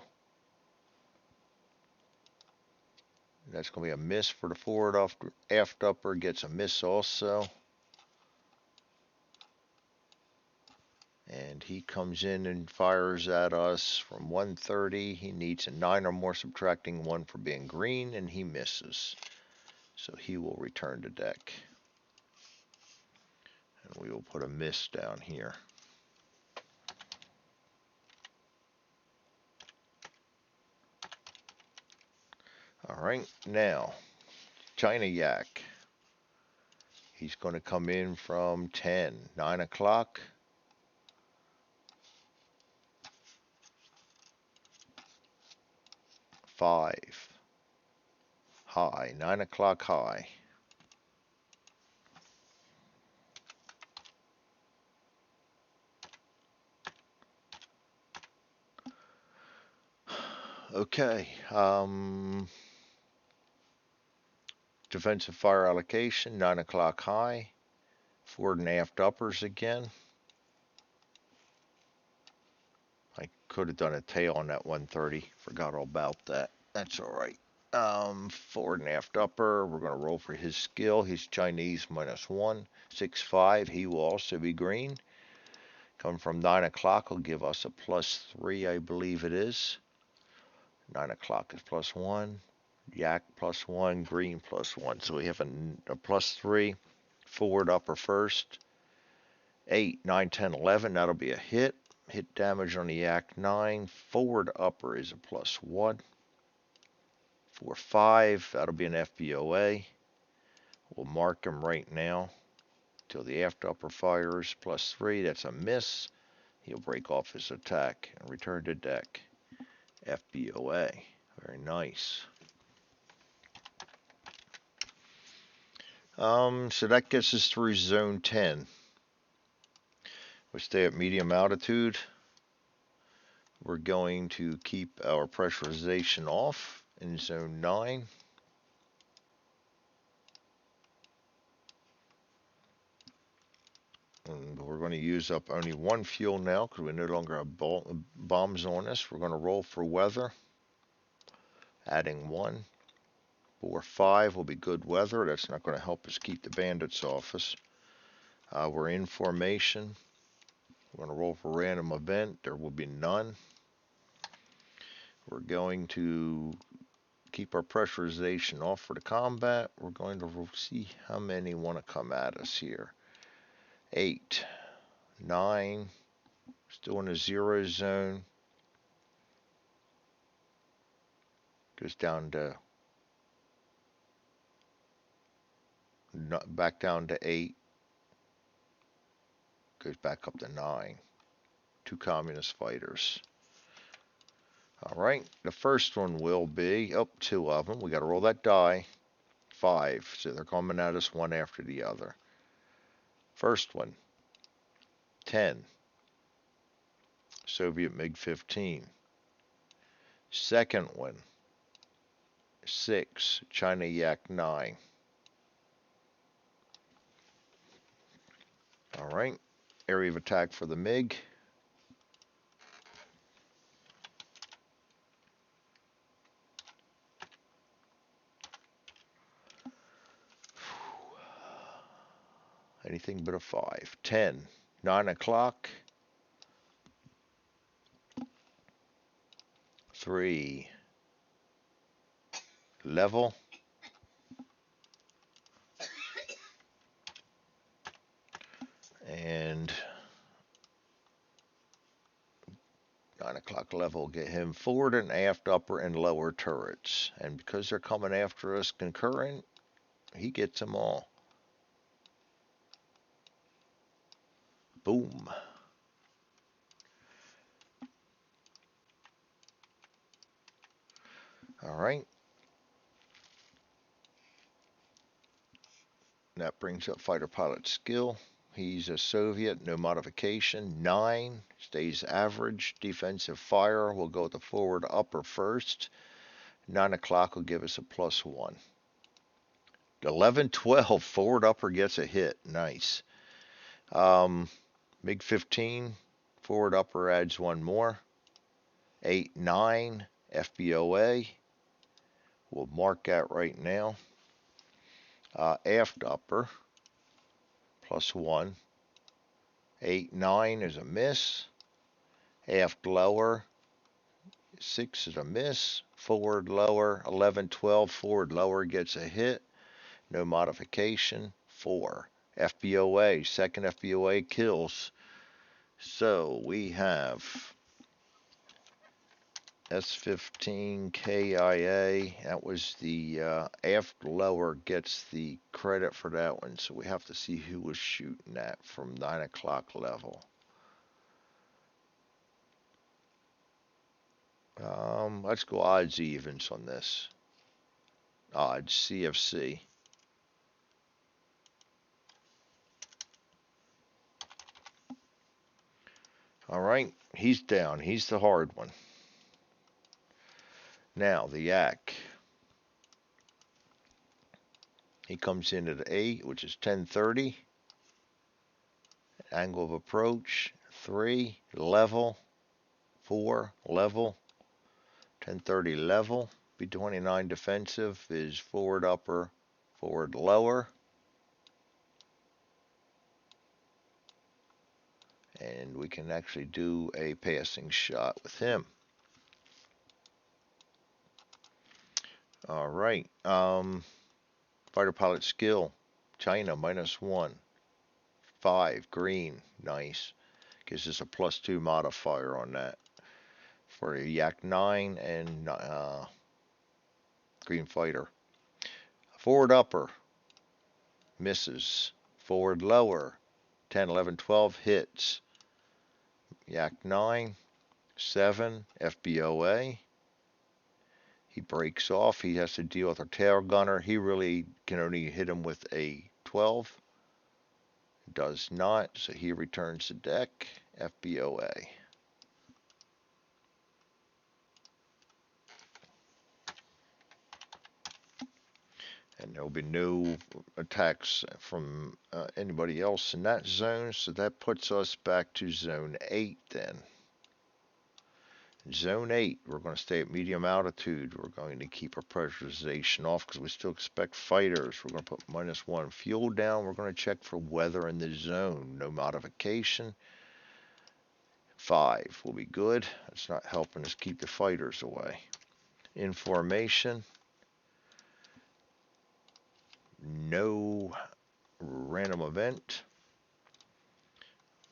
That's going to be a miss for the forward aft upper, gets a miss also. And he comes in and fires at us from 130. He needs a 9 or more, subtracting 1 for being green, and he misses. So he will return to deck. And we will put a miss down here. Alright, now, China Yak. He's going to come in from 10, 9 o'clock. 5 high, 9 o'clock high. Okay, defensive fire allocation, 9 o'clock high. Forward and aft uppers again. I could have done a tail on that 130. Forgot all about that. That's alright. Forward and aft upper. We're going to roll for his skill. He's Chinese -1. 6-5. He will also be green. Coming from 9 o'clock will give us a +3, I believe it is. 9 o'clock is +1. Yak +1. Green +1. So we have a +3. Forward upper first. 8, 9, 10, 11. That'll be a hit. Hit damage on the Yak 9. Forward upper is a +1. 4, 5. That'll be an FBOA. We'll mark him right now till the aft upper fires. +3. That's a miss. He'll break off his attack and return to deck. FBOA. Very nice. So that gets us through zone 10. We stay at medium altitude. We're going to keep our pressurization off in zone 9. And we're going to use up only 1 fuel now because we no longer have bombs on us. We're going to roll for weather. Adding 1. 4, 5 will be good weather. That's not going to help us keep the bandits off us. We're in formation. We're going to roll for random event. There will be none. We're going to keep our pressurization off for the combat. We're going to see how many want to come at us here. 8, 9, still in the 0 zone. Goes down to, back down to 8. Goes back up to 9. 2 communist fighters. All right, the first one will be, oh, two of them. We got to roll that die. 5, so they're coming at us one after the other. First one, 10, Soviet MiG-15. Second one, 6, China Yak-9. All right, area of attack for the MiG. Anything but a 5. 10, 9 o'clock. 3, level. And 9 o'clock level, get him forward and aft, upper and lower turrets. And because they're coming after us concurrent, he gets them all. Boom. All right. That brings up fighter pilot skill. He's a Soviet, no modification. 9, stays average. Defensive fire, we'll go with the forward upper first. 9 o'clock will give us a +1. 11, 12, forward upper gets a hit. Nice. MiG-15, forward upper adds 1 more. 8, 9, FBOA. We'll mark that right now. Aft upper, +1. 8, 9 is a miss. Aft lower, 6 is a miss. Forward lower, 11, 12, forward lower gets a hit. No modification. 4. FBOA, second FBOA kills. So we have S-15 KIA. That was the aft lower gets the credit for that one. So we have to see who was shooting that from 9 o'clock level. Let's go odds evens on this. Odds CFC. All right, he's down. He's the hard one. Now the Yak. He comes in at 8, which is 1030. Angle of approach 3, level 4, level 1030 level. B29 defensive is forward upper, forward lower. And we can actually do a passing shot with him. All right. Fighter pilot skill. China -1. 5 green. Nice. Gives us a +2 modifier on that. For a Yak-9 and green fighter. Forward upper. Misses. Forward lower. 10, 11, 12 hits. Yak-9. 7 FBOA. He breaks off. He has to deal with our tail gunner. He really can only hit him with a 12. Does not, so he returns to deck. FBOA. And there will be no attacks from anybody else in that zone, so that puts us back to Zone 8 then. Zone 8, we're going to stay at medium altitude. We're going to keep our pressurization off because we still expect fighters. We're going to put -1 fuel down. We're going to check for weather in the zone. No modification. 5 will be good. It's not helping us keep the fighters away. In formation. No random event.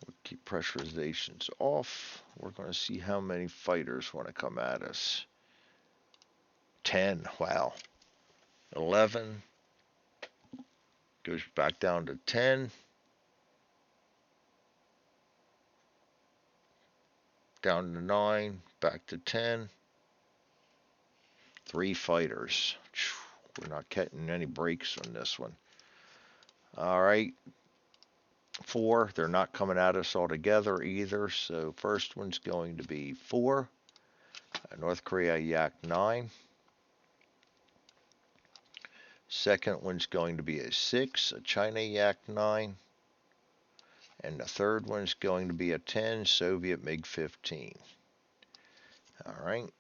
We'll keep pressurizations off. We're going to see how many fighters want to come at us. 10. Wow. 11. Goes back down to 10. Down to 9. Back to 10. 3 fighters. We're not getting any breaks on this one. All right. 4. They're not coming at us all together either. So first one's going to be 4. North Korea Yak 9. Second one's going to be a 6, a China Yak 9. And the third one's going to be a 10, Soviet MiG-15. All right.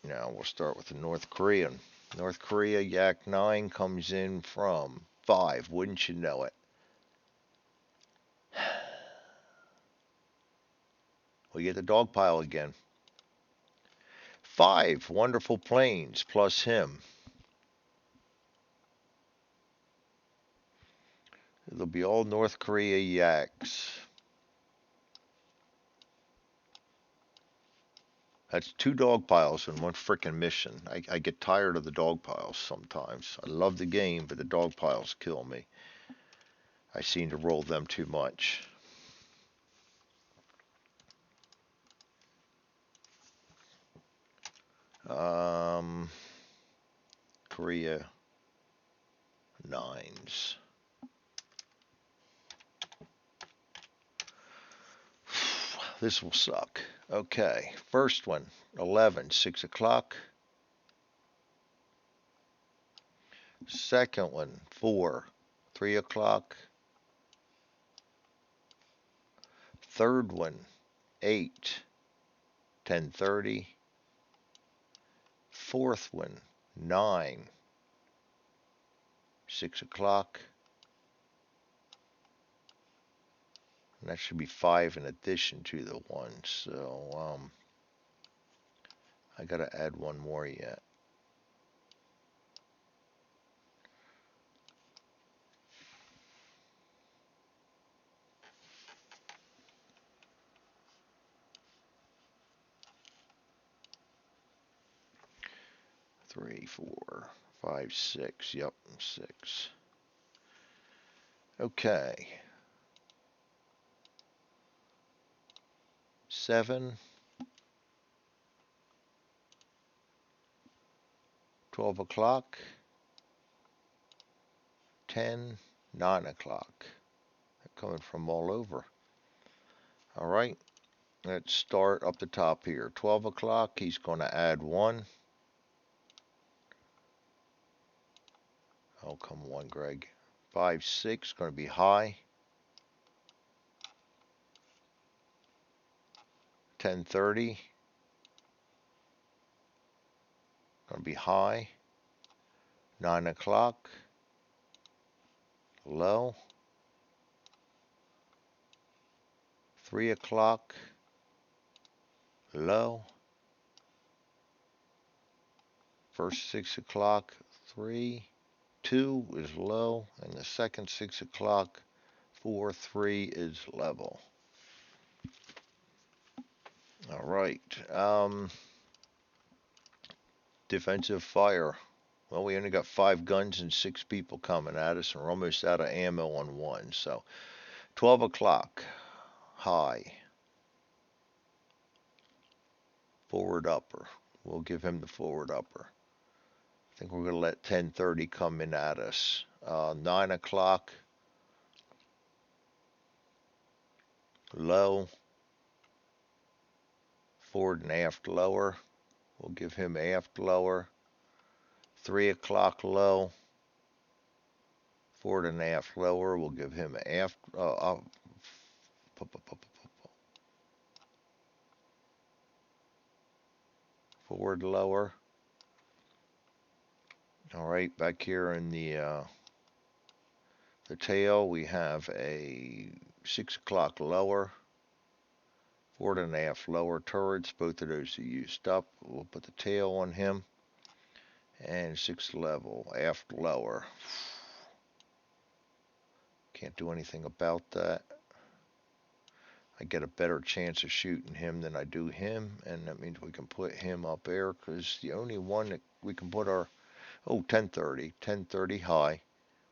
Now we'll start with the North Korean. North Korea Yak 9 comes in from 5. Wouldn't you know it? We get the dog pile again. 5 wonderful planes plus him. It'll be all North Korea Yaks. That's 2 dog piles in one frickin' mission. I get tired of the dog piles sometimes. I love the game, but the dog piles kill me. I seem to roll them too much. Korea 9s. This will suck. Okay, first one, 11, 6 o'clock. Second one, 4, 3 o'clock. Third one, 8, 10:30. Fourth one, 9, 6 o'clock. And that should be 5 in addition to the 1. So, I gotta add one more yet. Three, 4, 5, 6. Yep, 6. Okay. 7, 12 o'clock, 10, 9 o'clock. They're coming from all over. All right, let's start up the top here. 12 o'clock, he's going to add 1. Oh, come on, Greg. 5, 6, going to be high. 10:30, going to be high. 9 o'clock, low. 3 o'clock, low. First 6 o'clock, 3, 2 is low, and the second 6 o'clock, 4, 3 is level. All right. Defensive fire. Well, we only got 5 guns and 6 people coming at us, and we're almost out of ammo on 1. So, 12 o'clock, high. Forward upper. We'll give him the forward upper. I think we're going to let 10:30 come in at us. 9 o'clock, low. Forward and aft lower. We'll give him aft lower. 3 o'clock low. Forward and aft lower. We'll give him aft. Forward lower. All right, back here in the tail, we have a 6 o'clock lower. Forward and aft lower turrets. Both of those are used up. We'll put the tail on him. And 6 level, aft lower. Can't do anything about that. I get a better chance of shooting him than I do him, and that means we can put him up there, because the only one that we can put our, 10:30 high,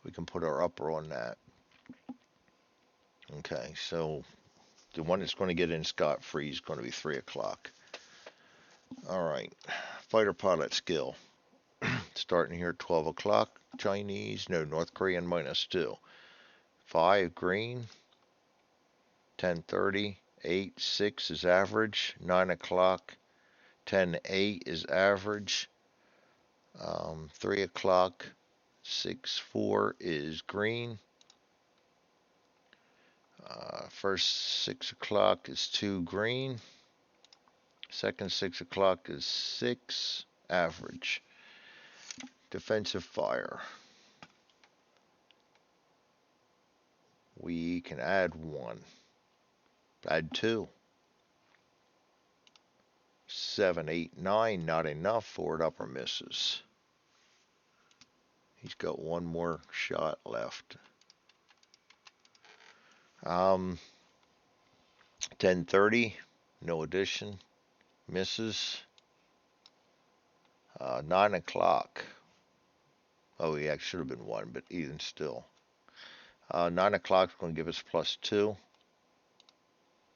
we can put our upper on that. Okay, so the one that's going to get in scot-free is going to be 3 o'clock. All right, fighter pilot skill. starting here at 12 o'clock. Chinese, no, North Korean -2. 5 green, 10:30, 8, 6 is average, 9 o'clock, 10, 8 is average, 3 o'clock, 6, 4 is green. First 6 o'clock is 2 green. Second 6 o'clock is 6 average. Defensive fire. We can add 1. Add 2. 7, 8, 9, not enough. Forward upper misses. He's got one more shot left. 10:30, no addition. Misses. 9 o'clock. Oh, yeah, it should have been 1, but even still. 9 o'clock is going to give us +2.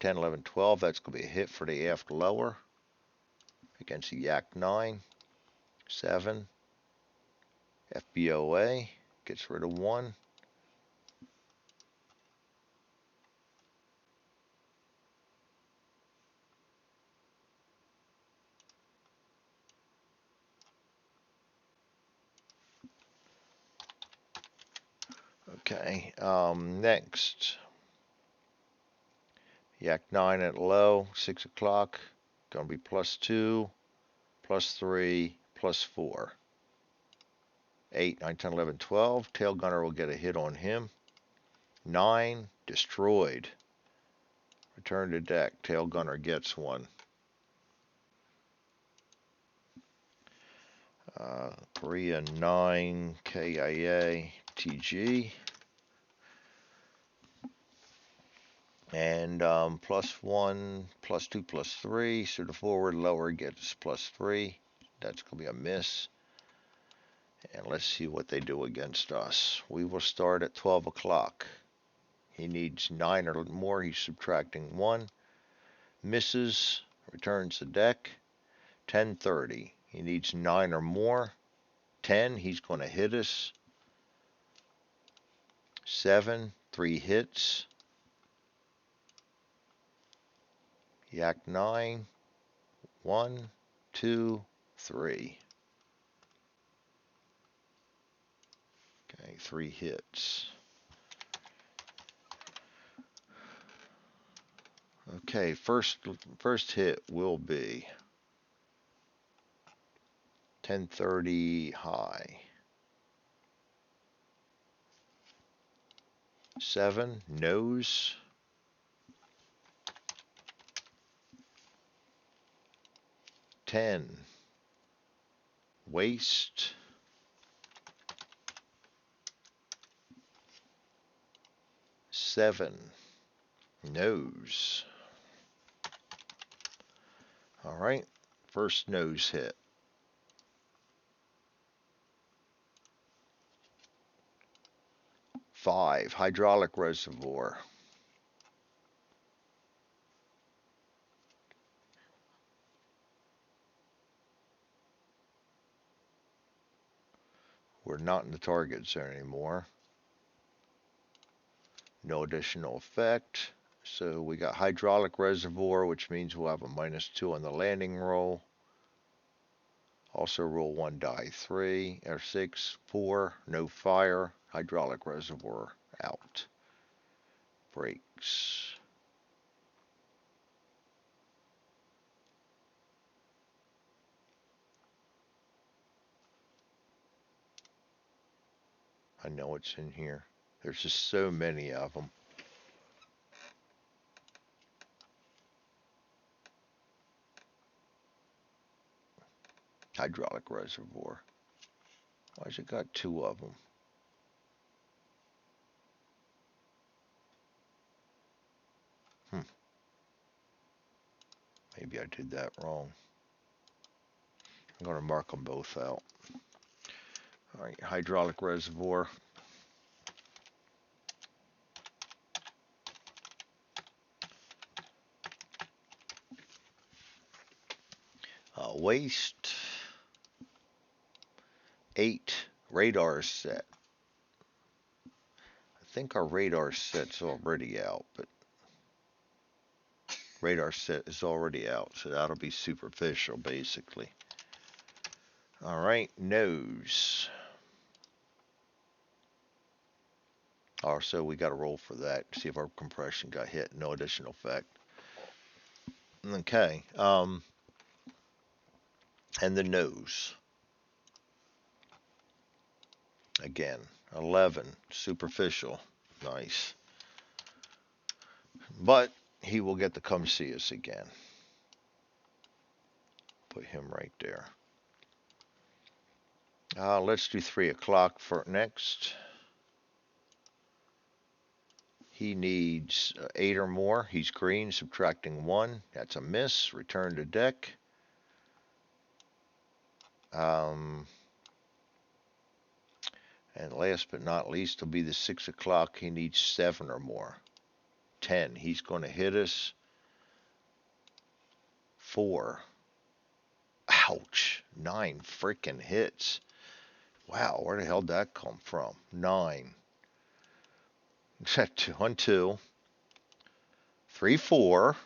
10, 11, 12, that's going to be a hit for the aft lower against the Yak 9. 7, FBOA, gets rid of 1. Okay, next. Yak 9 at low, 6 o'clock, going to be +2, +3, +4. 8, 9, 10, 11, 12. Tail gunner will get a hit on him. 9, destroyed. Return to deck. Tail gunner gets 1. Korea 9, KIA, TG. And +1, +2, +3. So the forward lower gets +3. That's going to be a miss. And let's see what they do against us. We will start at 12 o'clock. He needs 9 or more. He's subtracting 1. Misses. Returns the deck. 10:30. He needs 9 or more. 10. He's going to hit us. 7. 3 hits. Yak 9. 1, 2, 3. Okay, 3 hits. Okay, first hit will be 10:30 high. 7, nose. 10, waist. 7, nose. All right, first nose hit. 5, hydraulic reservoir. We're not in the target zone anymore. No additional effect. So we got hydraulic reservoir, which means we'll have a -2 on the landing roll. Also roll 1 die 3 or 6, 4, no fire. Hydraulic reservoir out. Brakes. I know it's in here. There's just so many of them. Hydraulic reservoir. Why's it got 2 of them? Maybe I did that wrong. I'm going to mark them both out. All right, hydraulic reservoir. Waste. 8 radar set. I think our radar set's already out, but radar set is already out, so that'll be superficial basically. All right, nose. Also, we got to roll for that, see if our compression got hit. No additional effect. Okay, and the nose. Again, 11, superficial. Nice. But he will get to come see us again. Put him right there. Let's do 3 o'clock for next. He needs 8 or more. He's green, subtracting 1. That's a miss. Return to deck. And last but not least will be the 6 o'clock. He needs 7 or more. 10. He's going to hit us. 4. Ouch. 9 freaking hits. Wow, where the hell did that come from? 9. 1, 2, 3, 4,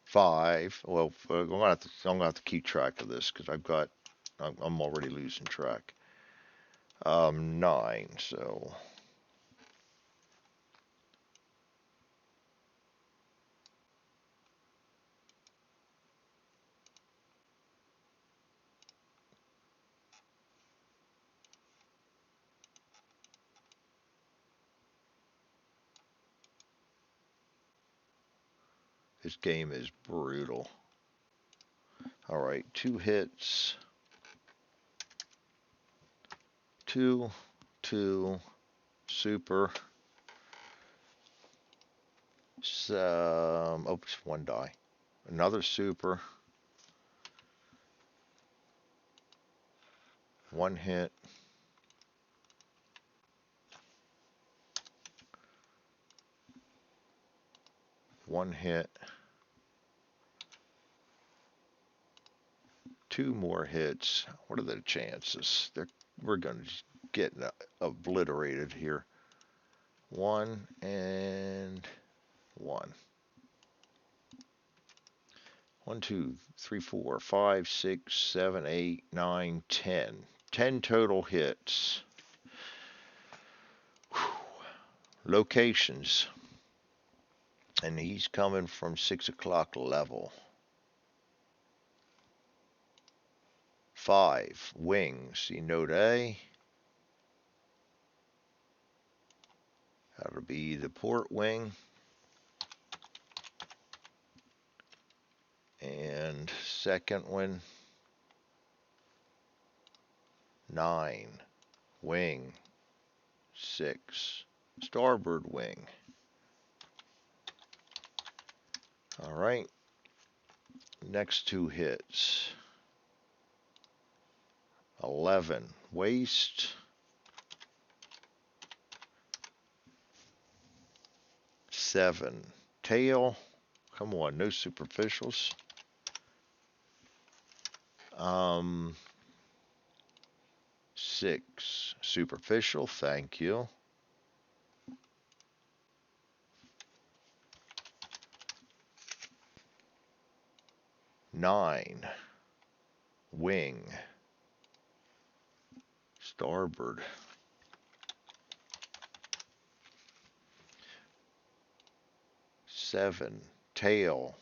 5. Well, I'm gonna have to keep track of this because I'm already losing track. 9. So this game is brutal. All right, 2 hits. 2, 2, super. Oops, 1 die. Another super. 1 hit. 1 hit. 2 more hits. What are the chances? We're going to get obliterated here. 1 and 1. 1, 2, 3, 4, 5, 6, 7, 8, 9, 10. 10 total hits. Whew. Locations. And he's coming from 6 o'clock level. 5, wings. See note A. That'll be the port wing. And second one. 9, wing. 6, starboard wing. All right. Next 2 hits. 11, waist. 7, tail. Come on, no superficials. 6, superficial. Thank you. 9, wing. Starboard. 7, tail.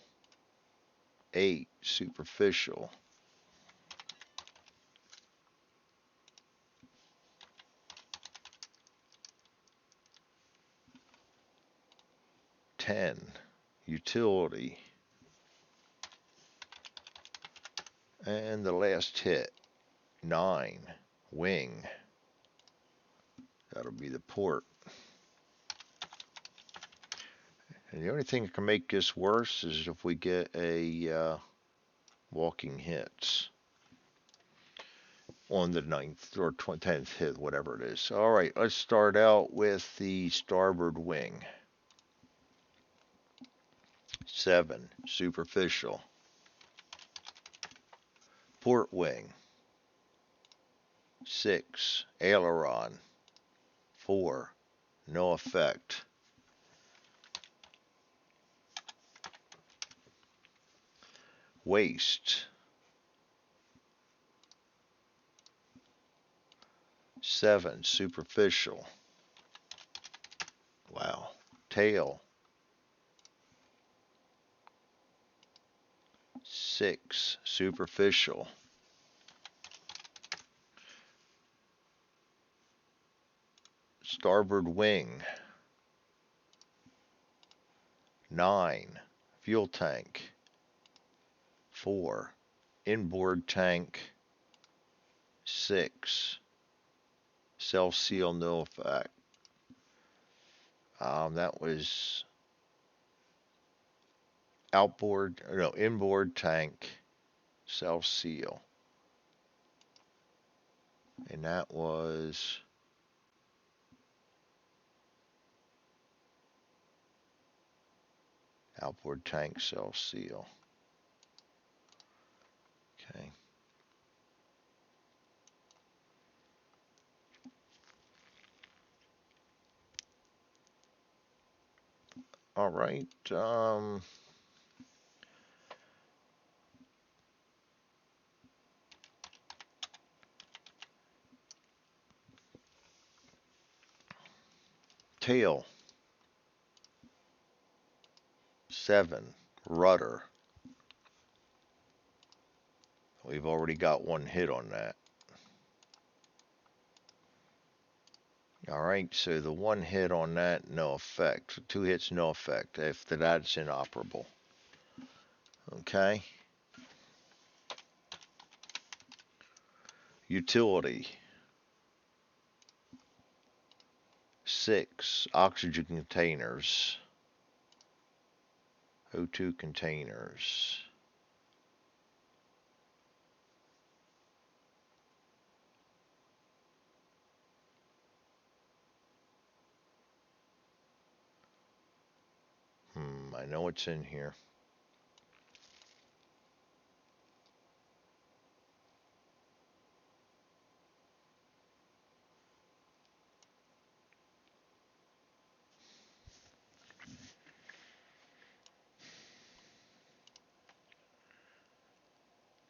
8, superficial. 10, utility. And the last hit, 9, wing. That'll be the port. And the only thing that can make this worse is if we get a walking hits on the 9th or 10th hit, whatever it is. All right, let's start out with the starboard wing. 7, superficial. Port wing. 6. Aileron. 4. No effect. Waist. 7. Superficial. Wow. Tail. 6. Superficial. Starboard wing. 9. Fuel tank. 4. Inboard tank. 6. Self-seal, no effect. That was inboard tank, self-seal. And that was outboard tank, self-seal. Okay. All right. Tail. 7. Rudder. We've already got one hit on that. All right, so the one hit on that, no effect. 2 hits, no effect. After that, it's inoperable. Okay. Utility. 6. Oxygen containers. O2 containers. I know it's in here.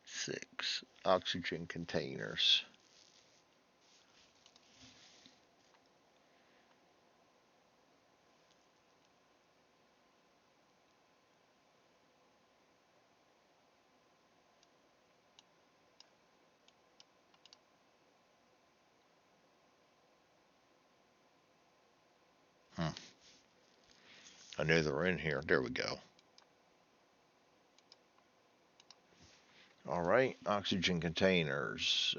Six oxygen containers. I knew they were in here. There we go. All right, oxygen containers.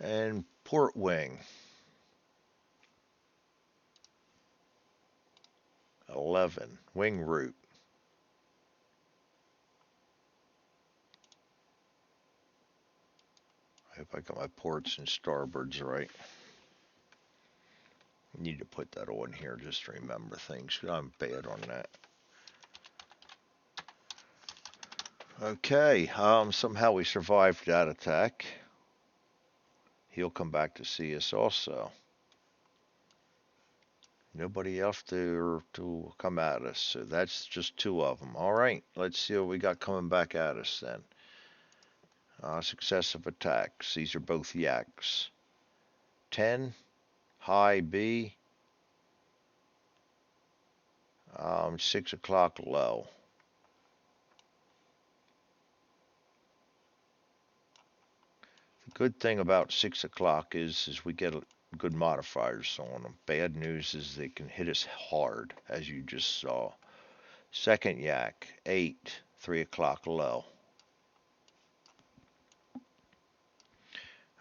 And port wing. 11. Wing root. I hope I got my ports and starboards right. Need to put that on here just to remember things. I'm bad on that. Okay, somehow we survived that attack. He'll come back to see us also. Nobody else to come at us, so that's just 2 of them. All right, let's see what we got coming back at us then. Successive attacks. These are both yaks. 10, high B, 6 o'clock low. The good thing about 6 o'clock is we get good modifiers on them. Bad news is they can hit us hard, as you just saw. Second yak, 8, 3 o'clock low.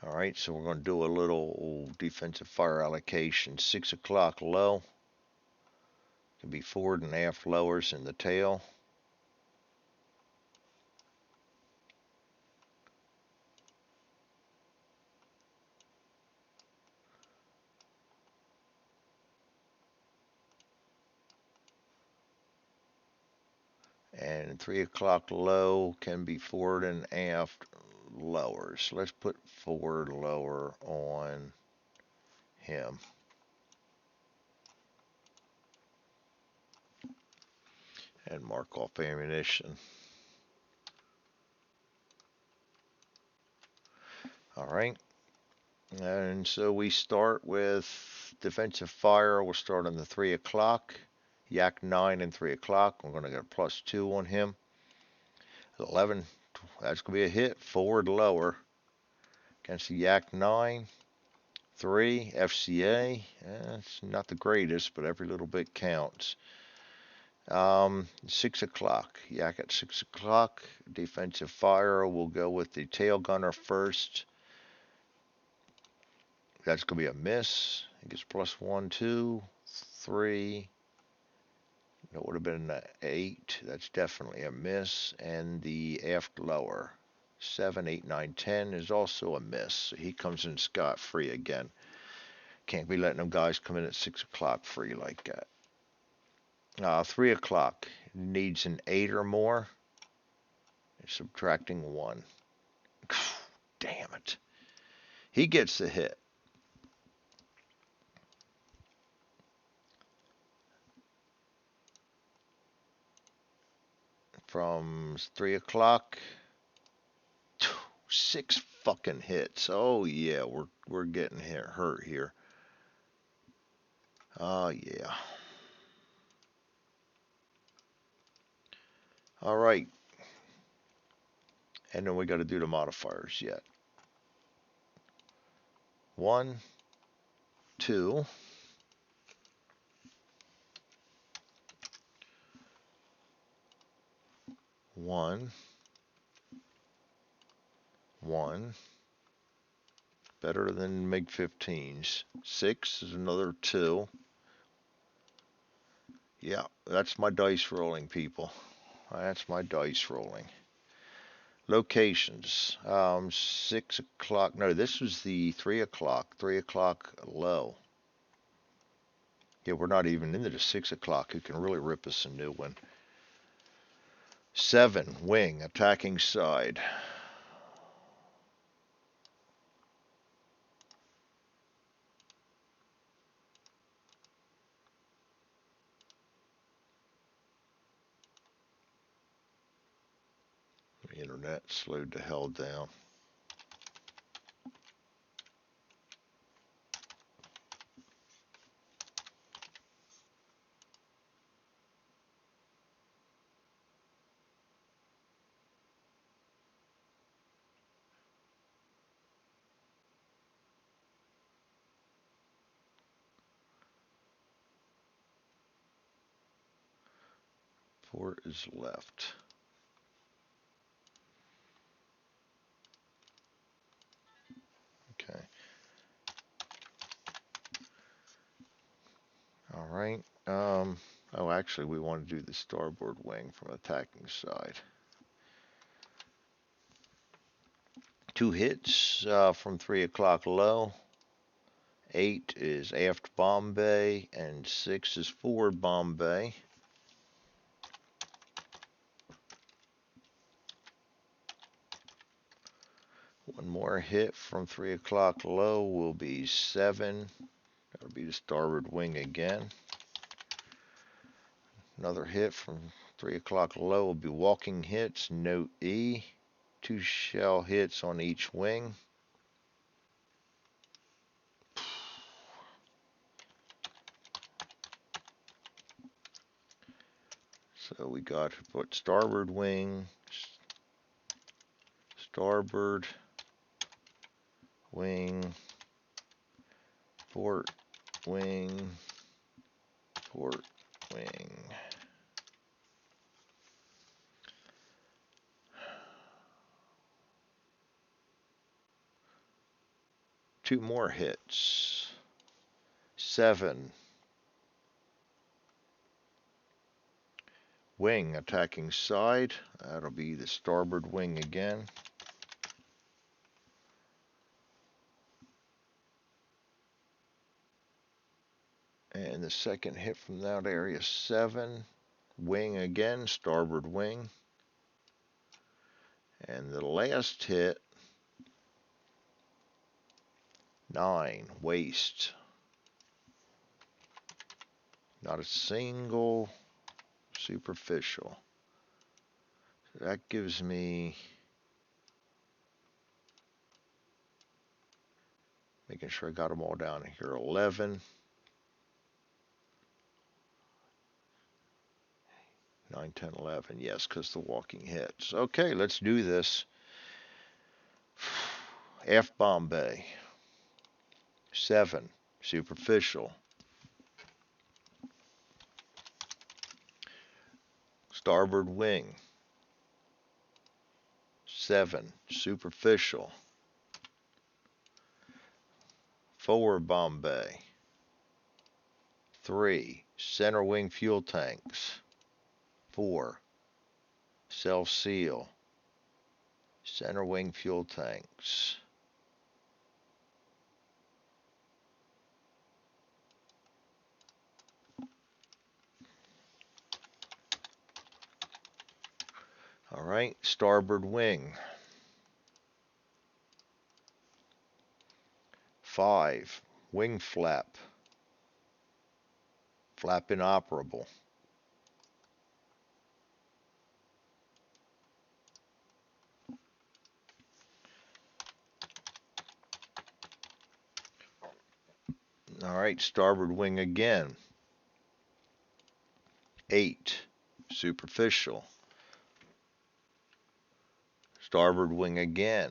All right, so we're going to do a little defensive fire allocation. 6 o'clock low. Can be forward and aft lowers in the tail. And 3 o'clock low can be forward and aft lowers. Let's put forward lower on him. And mark off ammunition. All right. And so we start with defensive fire. We'll start on the 3 o'clock. Yak 9 and 3 o'clock. We're going to get a +2 on him. 11, that's going to be a hit. Forward lower against the Yak 9. 3, FCA. It's not the greatest, but every little bit counts. 6 o'clock. Yak at 6 o'clock. Defensive fire. We'll go with the tail gunner first. That's going to be a miss. It gets +1, 2, 3. That would have been an 8. That's definitely a miss. And the aft lower. 7, 8, 9, 10 is also a miss. So he comes in scot-free again. Can't be letting them guys come in at 6 o'clock free like that. 3 o'clock. Needs an 8 or more. Subtracting 1. Damn it. He gets the hit. From 3 o'clock. 6 fucking hits. Oh yeah, we're getting hurt here. Oh yeah. All right. And then we got to do the modifiers yet. 1, 2. 1, 1. Better than MiG-15s. 6 is another 2. Yeah, that's my dice rolling, people. That's my dice rolling. Locations. 6 o'clock. No, this was the 3 o'clock. 3 o'clock low. Yeah, we're not even into the 6 o'clock. Who can really rip us a new one? 7, wing, attacking side. The internet slowed the hell down. Port is left. Okay. All right. Oh, actually, we want to do the starboard wing from attacking side. 2 hits from 3 o'clock low. 8 is aft bomb bay, and 6 is forward bomb bay. One more hit from 3 o'clock low will be 7. That'll be the starboard wing again. Another hit from 3 o'clock low will be walking hits, note E. 2 shell hits on each wing. So we got to put starboard wing, starboard wing, port wing, port wing. Two more hits. 7. Wing attacking side. That'll be the starboard wing again. And the second hit from that area, 7. Wing again, starboard wing. And the last hit 9, waste. Not a single superficial. So that gives me, making sure I got them all down here, 11, 9, 10, 11. Yes, because the walking hits. Okay, let's do this. F Bombay. 7, superficial. Starboard wing. 7, superficial. Forward Bombay. 3, center wing fuel tanks. 4, self seal. Center wing fuel tanks. All right, starboard wing. 5, wing flap. Flap inoperable. All right, starboard wing again. 8, superficial. Starboard wing again.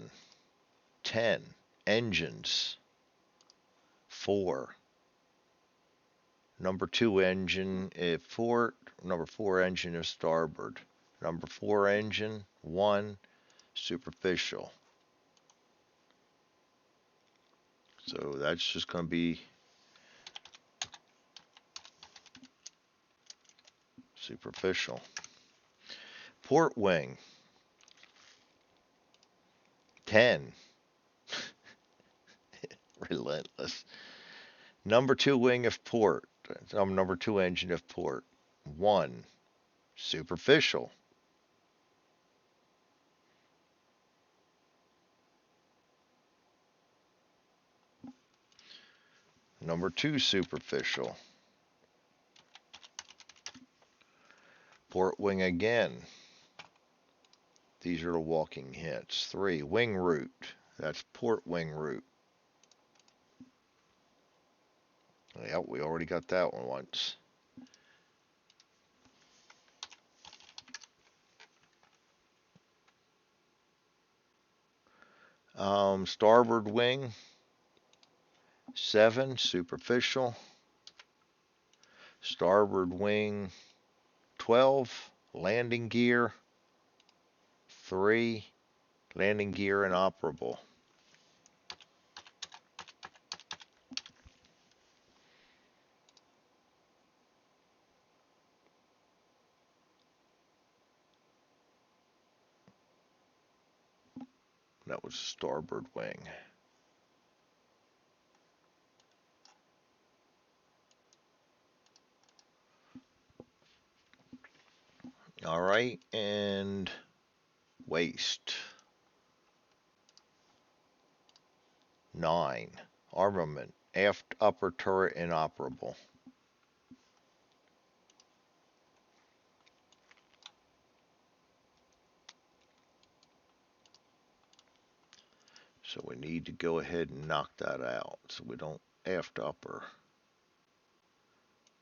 10, engines. 4, number 2 engine at port, number 4 engine is starboard. Number 4 engine, 1, superficial. So that's just going to be superficial. Port wing, 10, relentless. Number 2 wing of port, number 2 engine of port, 1, superficial. Number 2 superficial. Port wing again. These are the walking hits. 3, wing root. That's port wing root. Yep, we already got that one once. Starboard wing, 7, superficial. Starboard wing, 12, landing gear. 3, landing gear inoperable. That was starboard wing. All right, and waste. 9, armament, aft upper turret inoperable. So we need to go ahead and knock that out so we don't aft upper.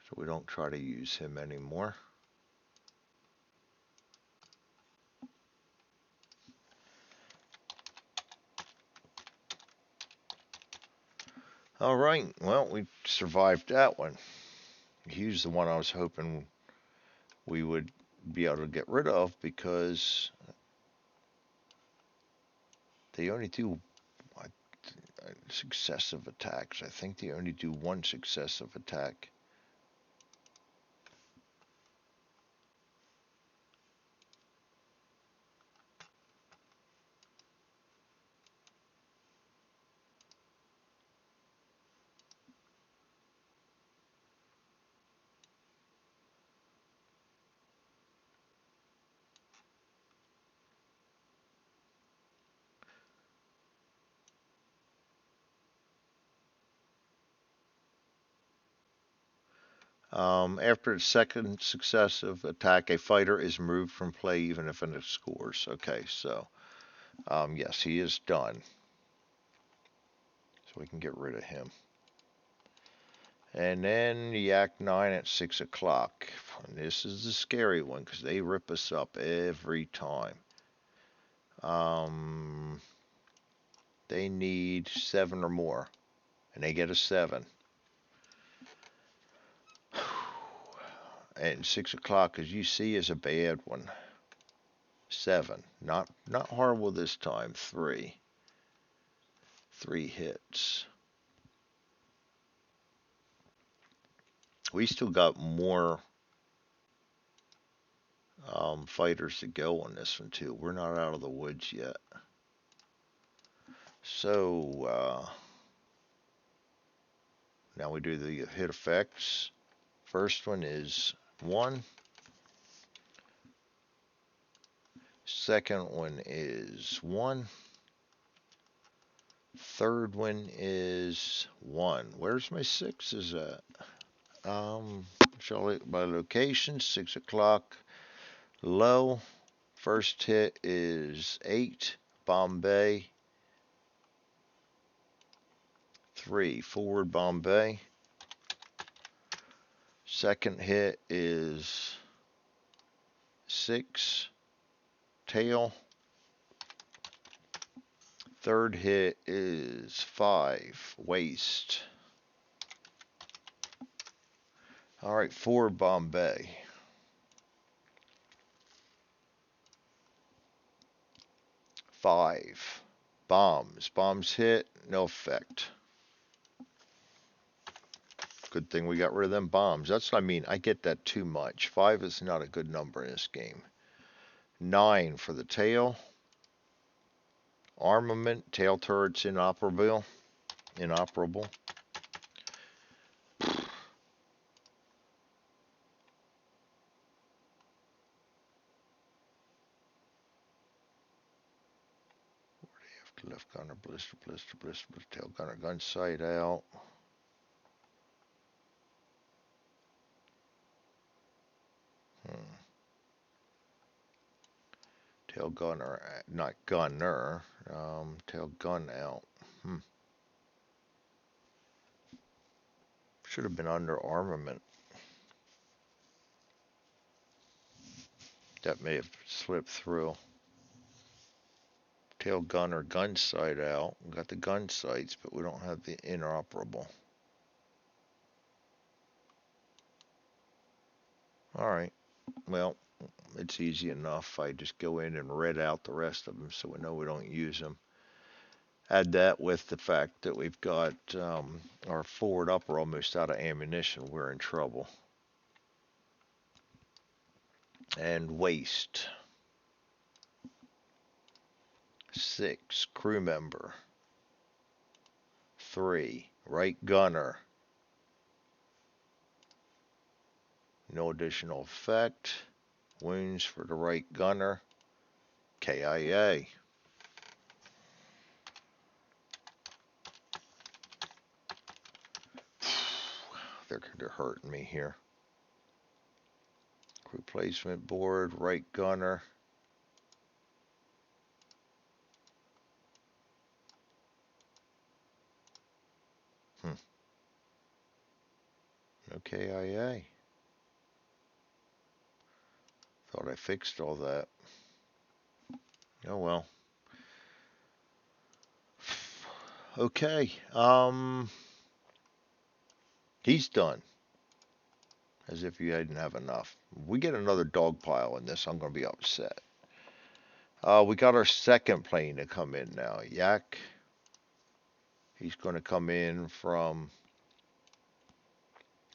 So we don't try to use him anymore. All right, well, we survived that one. He's the one I was hoping we would be able to get rid of because they only do successive attacks. I think they only do 1 successive attack. After the second successive attack, a fighter is removed from play even if it scores. Okay, so yes, he is done. So we can get rid of him. And then Yak 9 at 6 o'clock. And this is the scary one because they rip us up every time. They need 7 or more. And they get a 7. And 6 o'clock, as you see, is a bad one. 7. Not horrible this time. 3. 3 hits. We still got more fighters to go on this one too. We're not out of the woods yet. So now we do the hit effects. First one is 1. Second one is 1. Third one is 1. Where's my 6s at? Shall it by location, 6 o'clock. Low. First hit is 8. Bombay. 3. Forward Bombay. Second hit is 6. Tail. Third hit is 5. Waist. Alright, forward Bombay. 5. Bombs. Bombs hit, no effect. Good thing we got rid of them bombs. That's what I mean. I get that too much. 5 is not a good number in this game. 9 for the tail. Armament. Tail turrets inoperable. Inoperable. Left gunner, blister, tail gunner, gun sight out. Tail gunner, not gunner, tail gun out. Should have been under armament. That may have slipped through. Tail gunner, gun sight out. We got the gun sights, but we don't have the inoperable. Alright, well, it's easy enough. I just go in and read out the rest of them so we know we don't use them. Add that with the fact that we've got our forward upper almost out of ammunition. We're in trouble. And waist. 6, crew member. 3, right gunner. No additional effect. Wounds for the right gunner. KIA. They're hurting me here. Replacement board, right gunner. No KIA. Thought I fixed all that. Oh well. Okay. He's done. As if you didn't have enough. If we get another dog pile in this, I'm going to be upset. We got our second plane to come in now. Yak. He's going to come in from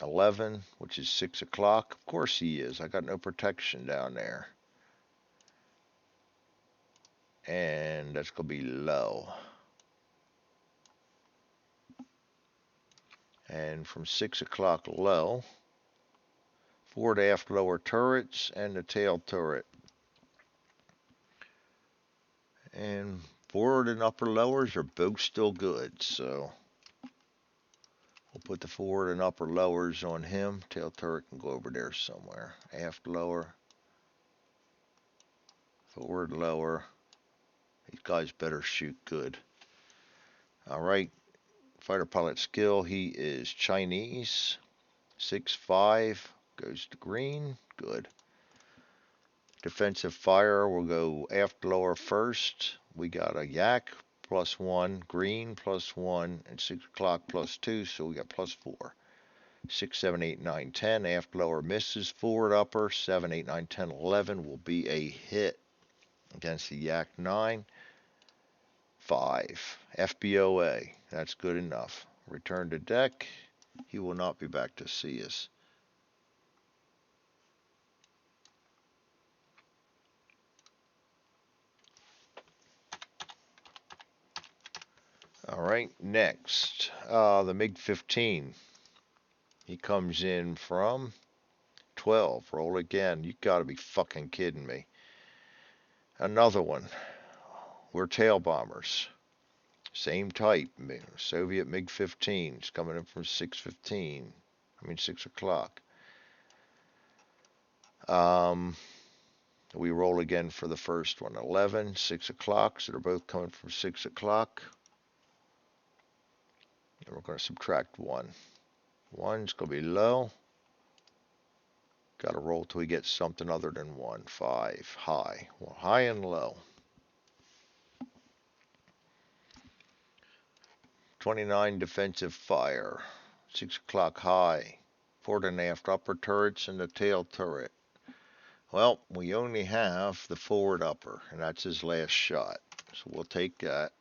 11, which is 6 o'clock. Of course he is. I got no protection down there. And that's going to be low. And from 6 o'clock low, forward aft lower turrets and the tail turret. And forward and upper lowers are both still good, so We'll put the forward and upper lowers on him. Tail turret can go over there somewhere. Aft lower. Forward lower. These guys better shoot good. Alright. Fighter pilot skill. He is Chinese. 6'5". Goes to green. Good. Defensive fire. We'll go aft lower first. We got a yak +1, green +1, and 6 o'clock +2, so we got +4. 6, 7, 8, 9, 10. Aft lower misses. Forward upper 7, 8, 9, 10, 11 will be a hit against the yak 9. 5. FBOA. That's good enough. Return to deck. He will not be back to see us. Alright, next. The MiG-15. He comes in from 12. Roll again. You gotta be fucking kidding me. Another one. We're tail bombers. Same type. Soviet MiG-15s coming in from 6:15. 6 o'clock. We roll again for the first one. 11, 6 o'clock. So they're both coming from 6 o'clock. And we're going to subtract 1. 1's going to be low. Got to roll till we get something other than 1. 5, high. Well, high and low. 29 defensive fire. 6 o'clock high. Forward and aft upper turrets and the tail turret. Well, we only have the forward upper, and that's his last shot. So we'll take that.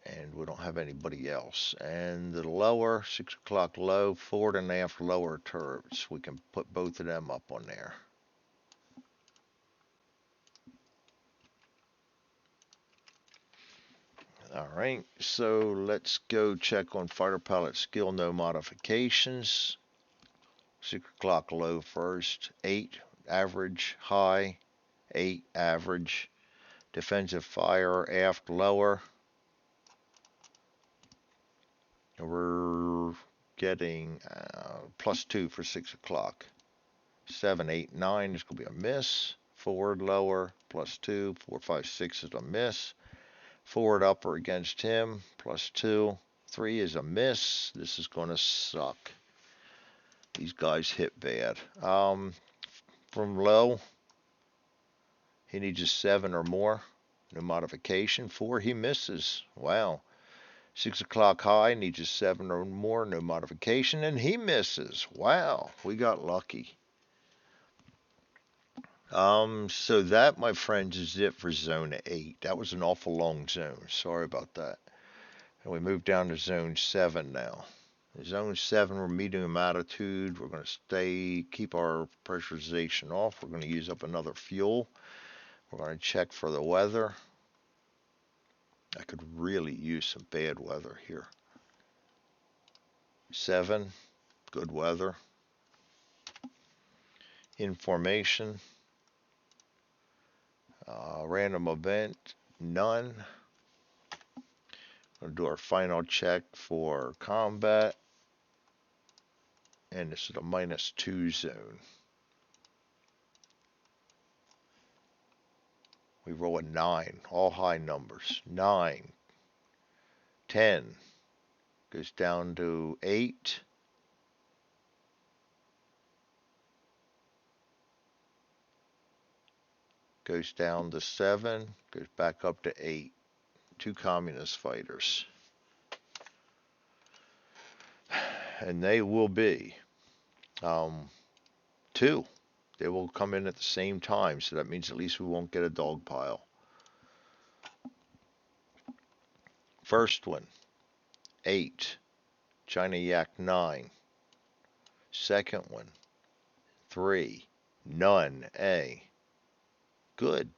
And we don't have anybody else. And the lower, 6 o'clock low, forward and aft lower turrets. We can put both of them up on there. Alright, so let's go check on fighter pilot skill, no modifications. 6 o'clock low first, 8 average, high, 8 average. Defensive fire, aft lower. We're getting +2 for 6 o'clock. 7, 8, 9 is going to be a miss. Forward lower, +2. 4, 5, 6 is a miss. Forward upper against him, +2. 3 is a miss. This is going to suck. These guys hit bad. From low, he needs a 7 or more. No modification. 4, he misses. Wow. 6 o'clock high, needs a 7 or more, no modification, and he misses. Wow, we got lucky. So that, my friends, is it for Zone 8. That was an awful long zone. Sorry about that. And we move down to Zone 7 now. Zone 7, we're medium altitude. We're going to keep our pressurization off. We're going to use up another fuel. We're going to check for the weather. I could really use some bad weather here. 7, good weather. Information. Random event, none. We'll do our final check for combat. And this is a -2 zone. We roll a 9, all high numbers. 9, 10, goes down to 8. Goes down to 7, goes back up to 8. 2 communist fighters. And they will be 2. They will come in at the same time, so that means at least we won't get a dog pile. First one, 8. China Yak 9. Second one, 3. None, A. Good.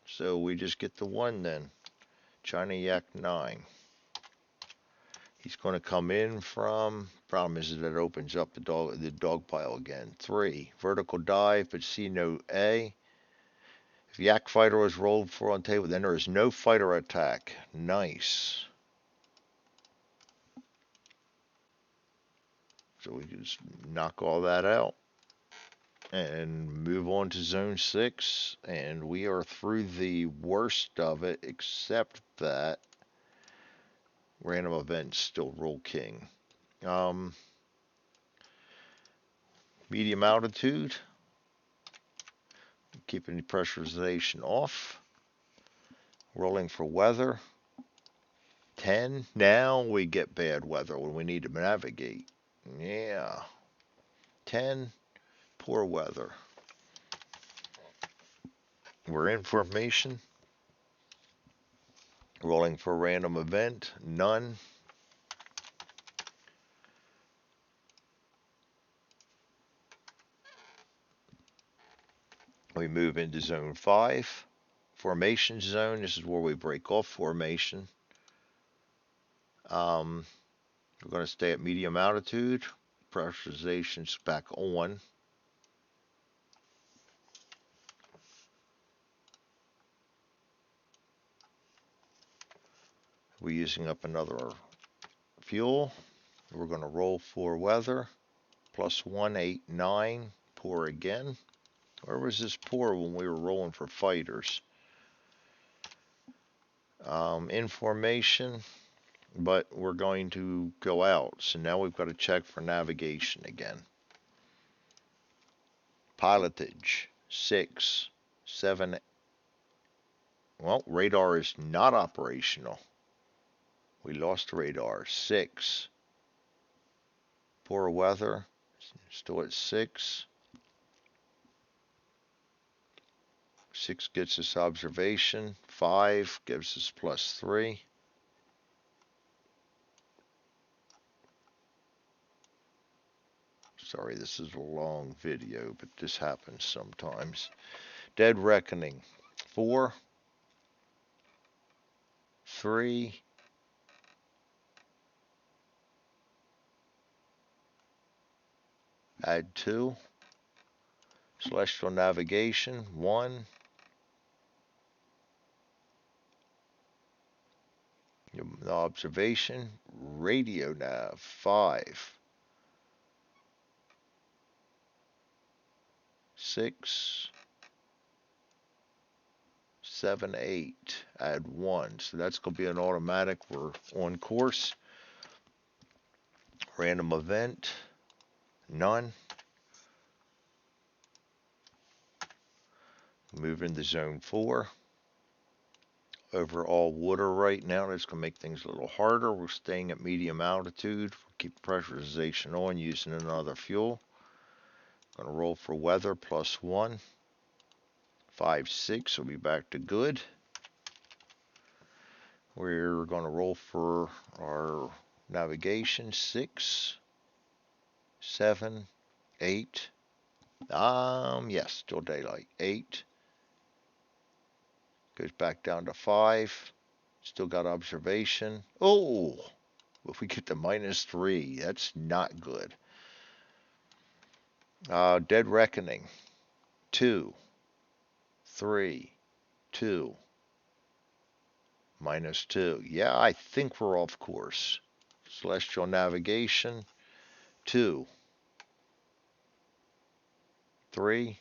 So we just get the 1 then. China Yak 9. He's going to come in from, problem is that it opens up the dog pile again. 3. Vertical dive, but see no A. The Yak fighter was rolled for on table. Then there is no fighter attack. Nice. So we can just knock all that out and move on to zone 6. And we are through the worst of it, except that random events still rule king. Medium altitude. Keeping the pressurization off. Rolling for weather. 10. Now we get bad weather when we need to navigate. Yeah. 10. Poor weather. We're in formation. Rolling for random event. None. We move into zone 5. Formation zone. This is where we break off formation. We're going to stay at medium altitude. Pressurization's back on. We're using up another fuel. We're going to roll for weather. +1, 8, 9. Poor again. Where was this poor when we were rolling for fighters? In formation, but we're going to go out. So now we've got to check for navigation again. Pilotage, 6, 7. Well, radar is not operational. We lost radar. 6. Poor weather, still at 6. 6 gets us observation. 5 gives us +3. Sorry, this is a long video, but this happens sometimes. Dead Reckoning. 4, 3, add 2. Celestial Navigation, 1. Observation, Radio Nav, 5. 6, 7, 8. Add 1. So that's going to be an automatic. We're on course. Random event, none. Move into zone 4. Over all water right now. That's going to make things a little harder. We're staying at medium altitude. We'll keep pressurization on using another fuel. Going to roll for weather, +1. 5, 6. We'll be back to good. We're going to roll for our navigation, 6, 7, 8. Yes, still daylight. 8. Goes back down to 5. Still got observation. Oh, if we get to -3, that's not good. Dead Reckoning. 2, 3, 2. -2. Yeah, I think we're off course. Celestial Navigation. 2, 3.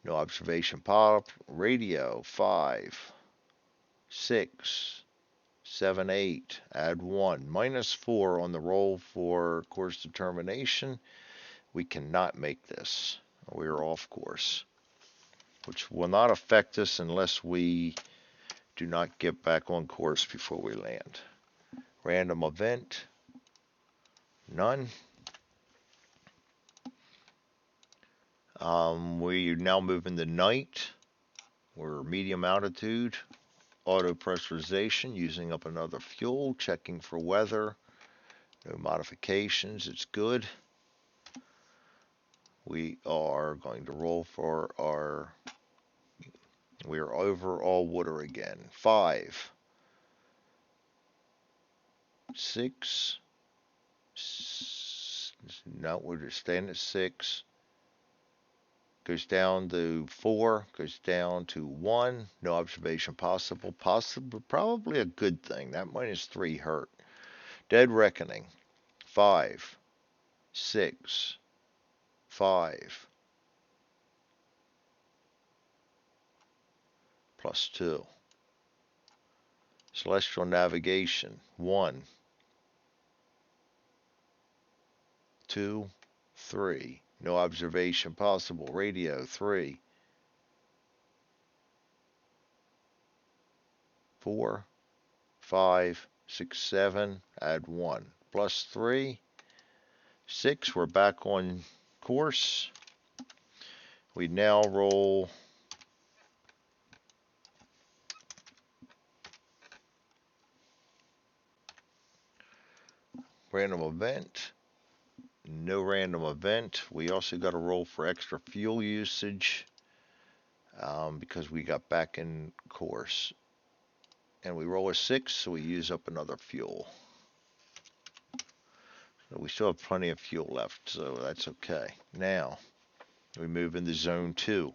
No observation pop. Radio, 5, 6, 7, 8. Add 1. -4 on the roll for course determination. We cannot make this. We are off course, which will not affect us unless we do not get back on course before we land. Random event, none. We now move into night. We're medium altitude. Auto pressurization, using up another fuel, checking for weather. No modifications, it's good. We are going to roll for our, we are over all water again. 5, 6, no, we're just staying at 6, goes down to 4, goes down to 1. No observation possible. Possible, probably a good thing. That -3 hurt. Dead reckoning. 5, 6, 5, +2. Celestial navigation. 1, 2, 3. No observation possible. Radio. 3, 4, 5, 6, 7. Add 1. +3. 6. We're back on course. We now roll random event. No random event. We also got to roll for extra fuel usage because we got back in course. And we roll a 6, so we use up another fuel. So we still have plenty of fuel left, so that's okay. Now, we move into Zone 2.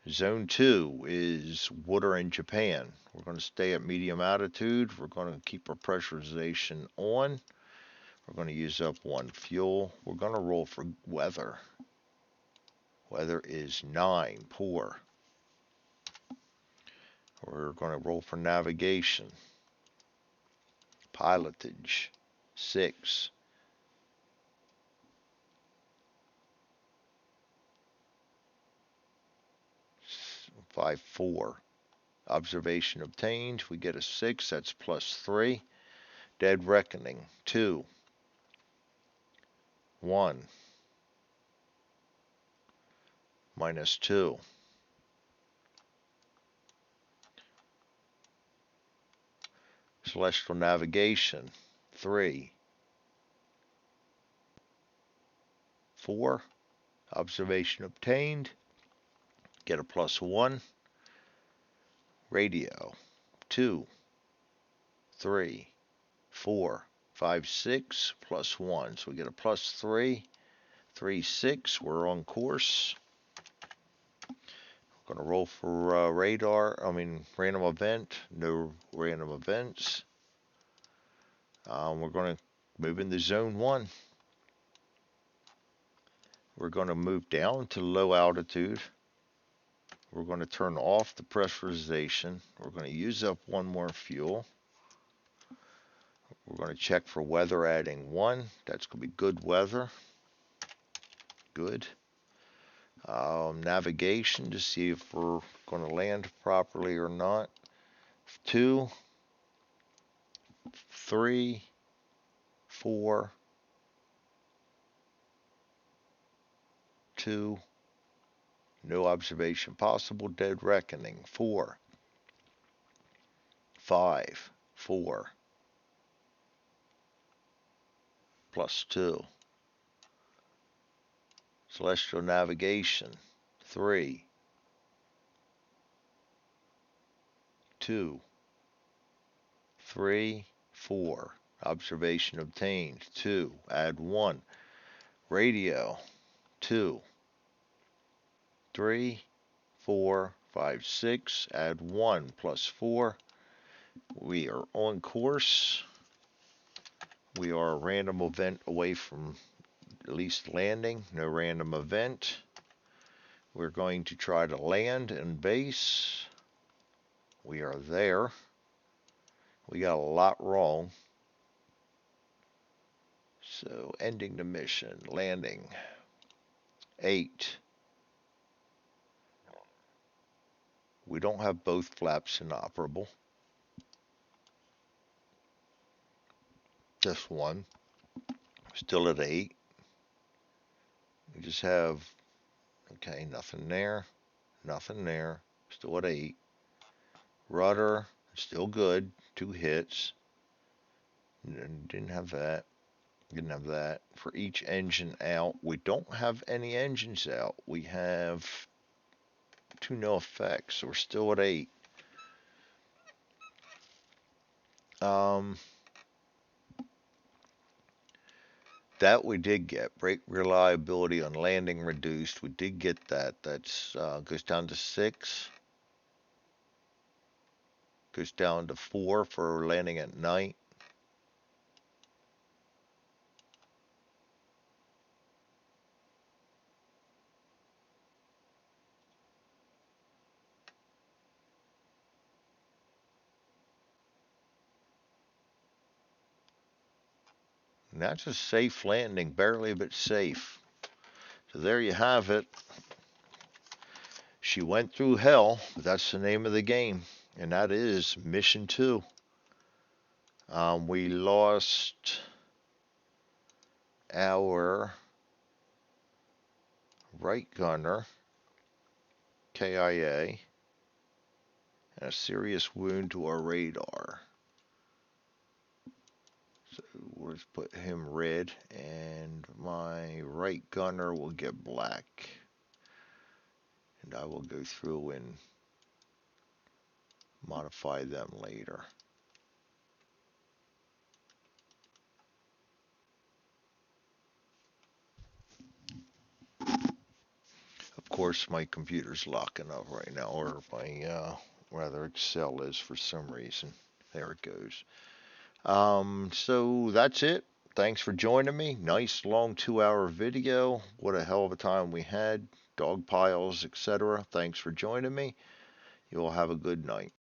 Zone 2 is water in Japan. We're going to stay at medium altitude. We're going to keep our pressurization on. We're going to use up 1 fuel. We're going to roll for weather. Weather is 9, poor. We're going to roll for navigation. Pilotage, 6. 5, 4. Observation obtained. We get a 6. That's +3. Dead reckoning, 2, 1. -2. Celestial navigation, 3, 4. Observation obtained. Get a +1. Radio, 2, 3, 4, 5, 6, +1. So we get a +3. 3, 6. We're on course. We're going to roll for random event. No random events. We're going to move into Zone 1. We're going to move down to low altitude. We're going to turn off the pressurization. We're going to use up 1 more fuel. We're going to check for weather, adding 1. That's going to be good weather. Good. Navigation to see if we're going to land properly or not. 2, 3, 4, 2. No observation possible. Dead reckoning. 4, 5, 4. +2. Celestial navigation. 3, 2, 3, 4. Observation obtained. 2. Add 1. Radio. 2, 3, 4, 5, 6. Add 1 +4. We are on course. We are a random event away from at least landing. No random event. We're going to try to land in base. We are there. We got a lot wrong. So ending the mission. Landing. 8. We don't have both flaps inoperable. Just one. Still at 8. We just have, okay, nothing there. Nothing there. Still at 8. Rudder, still good. 2 hits. Didn't have that. Didn't have that. For each engine out, we don't have any engines out. We have 2 no effects, so we're still at 8. That we did get. Brake reliability on landing reduced. We did get that. That's goes down to 6. Goes down to 4 for landing at night. And that's a safe landing, barely but safe. So there you have it. She went through hell, but that's the name of the game. And that is mission 2. We lost our right gunner, KIA, and a serious wound to our radar. So we'll just put him red, and my right gunner will get black. And I will go through and modify them later. Of course, my computer's locking up right now, or my rather Excel is for some reason. There it goes. So that's it. Thanks for joining me. Nice long 2-hour video. What a hell of a time we had. Dog piles, etc. Thanks for joining me. You all have a good night.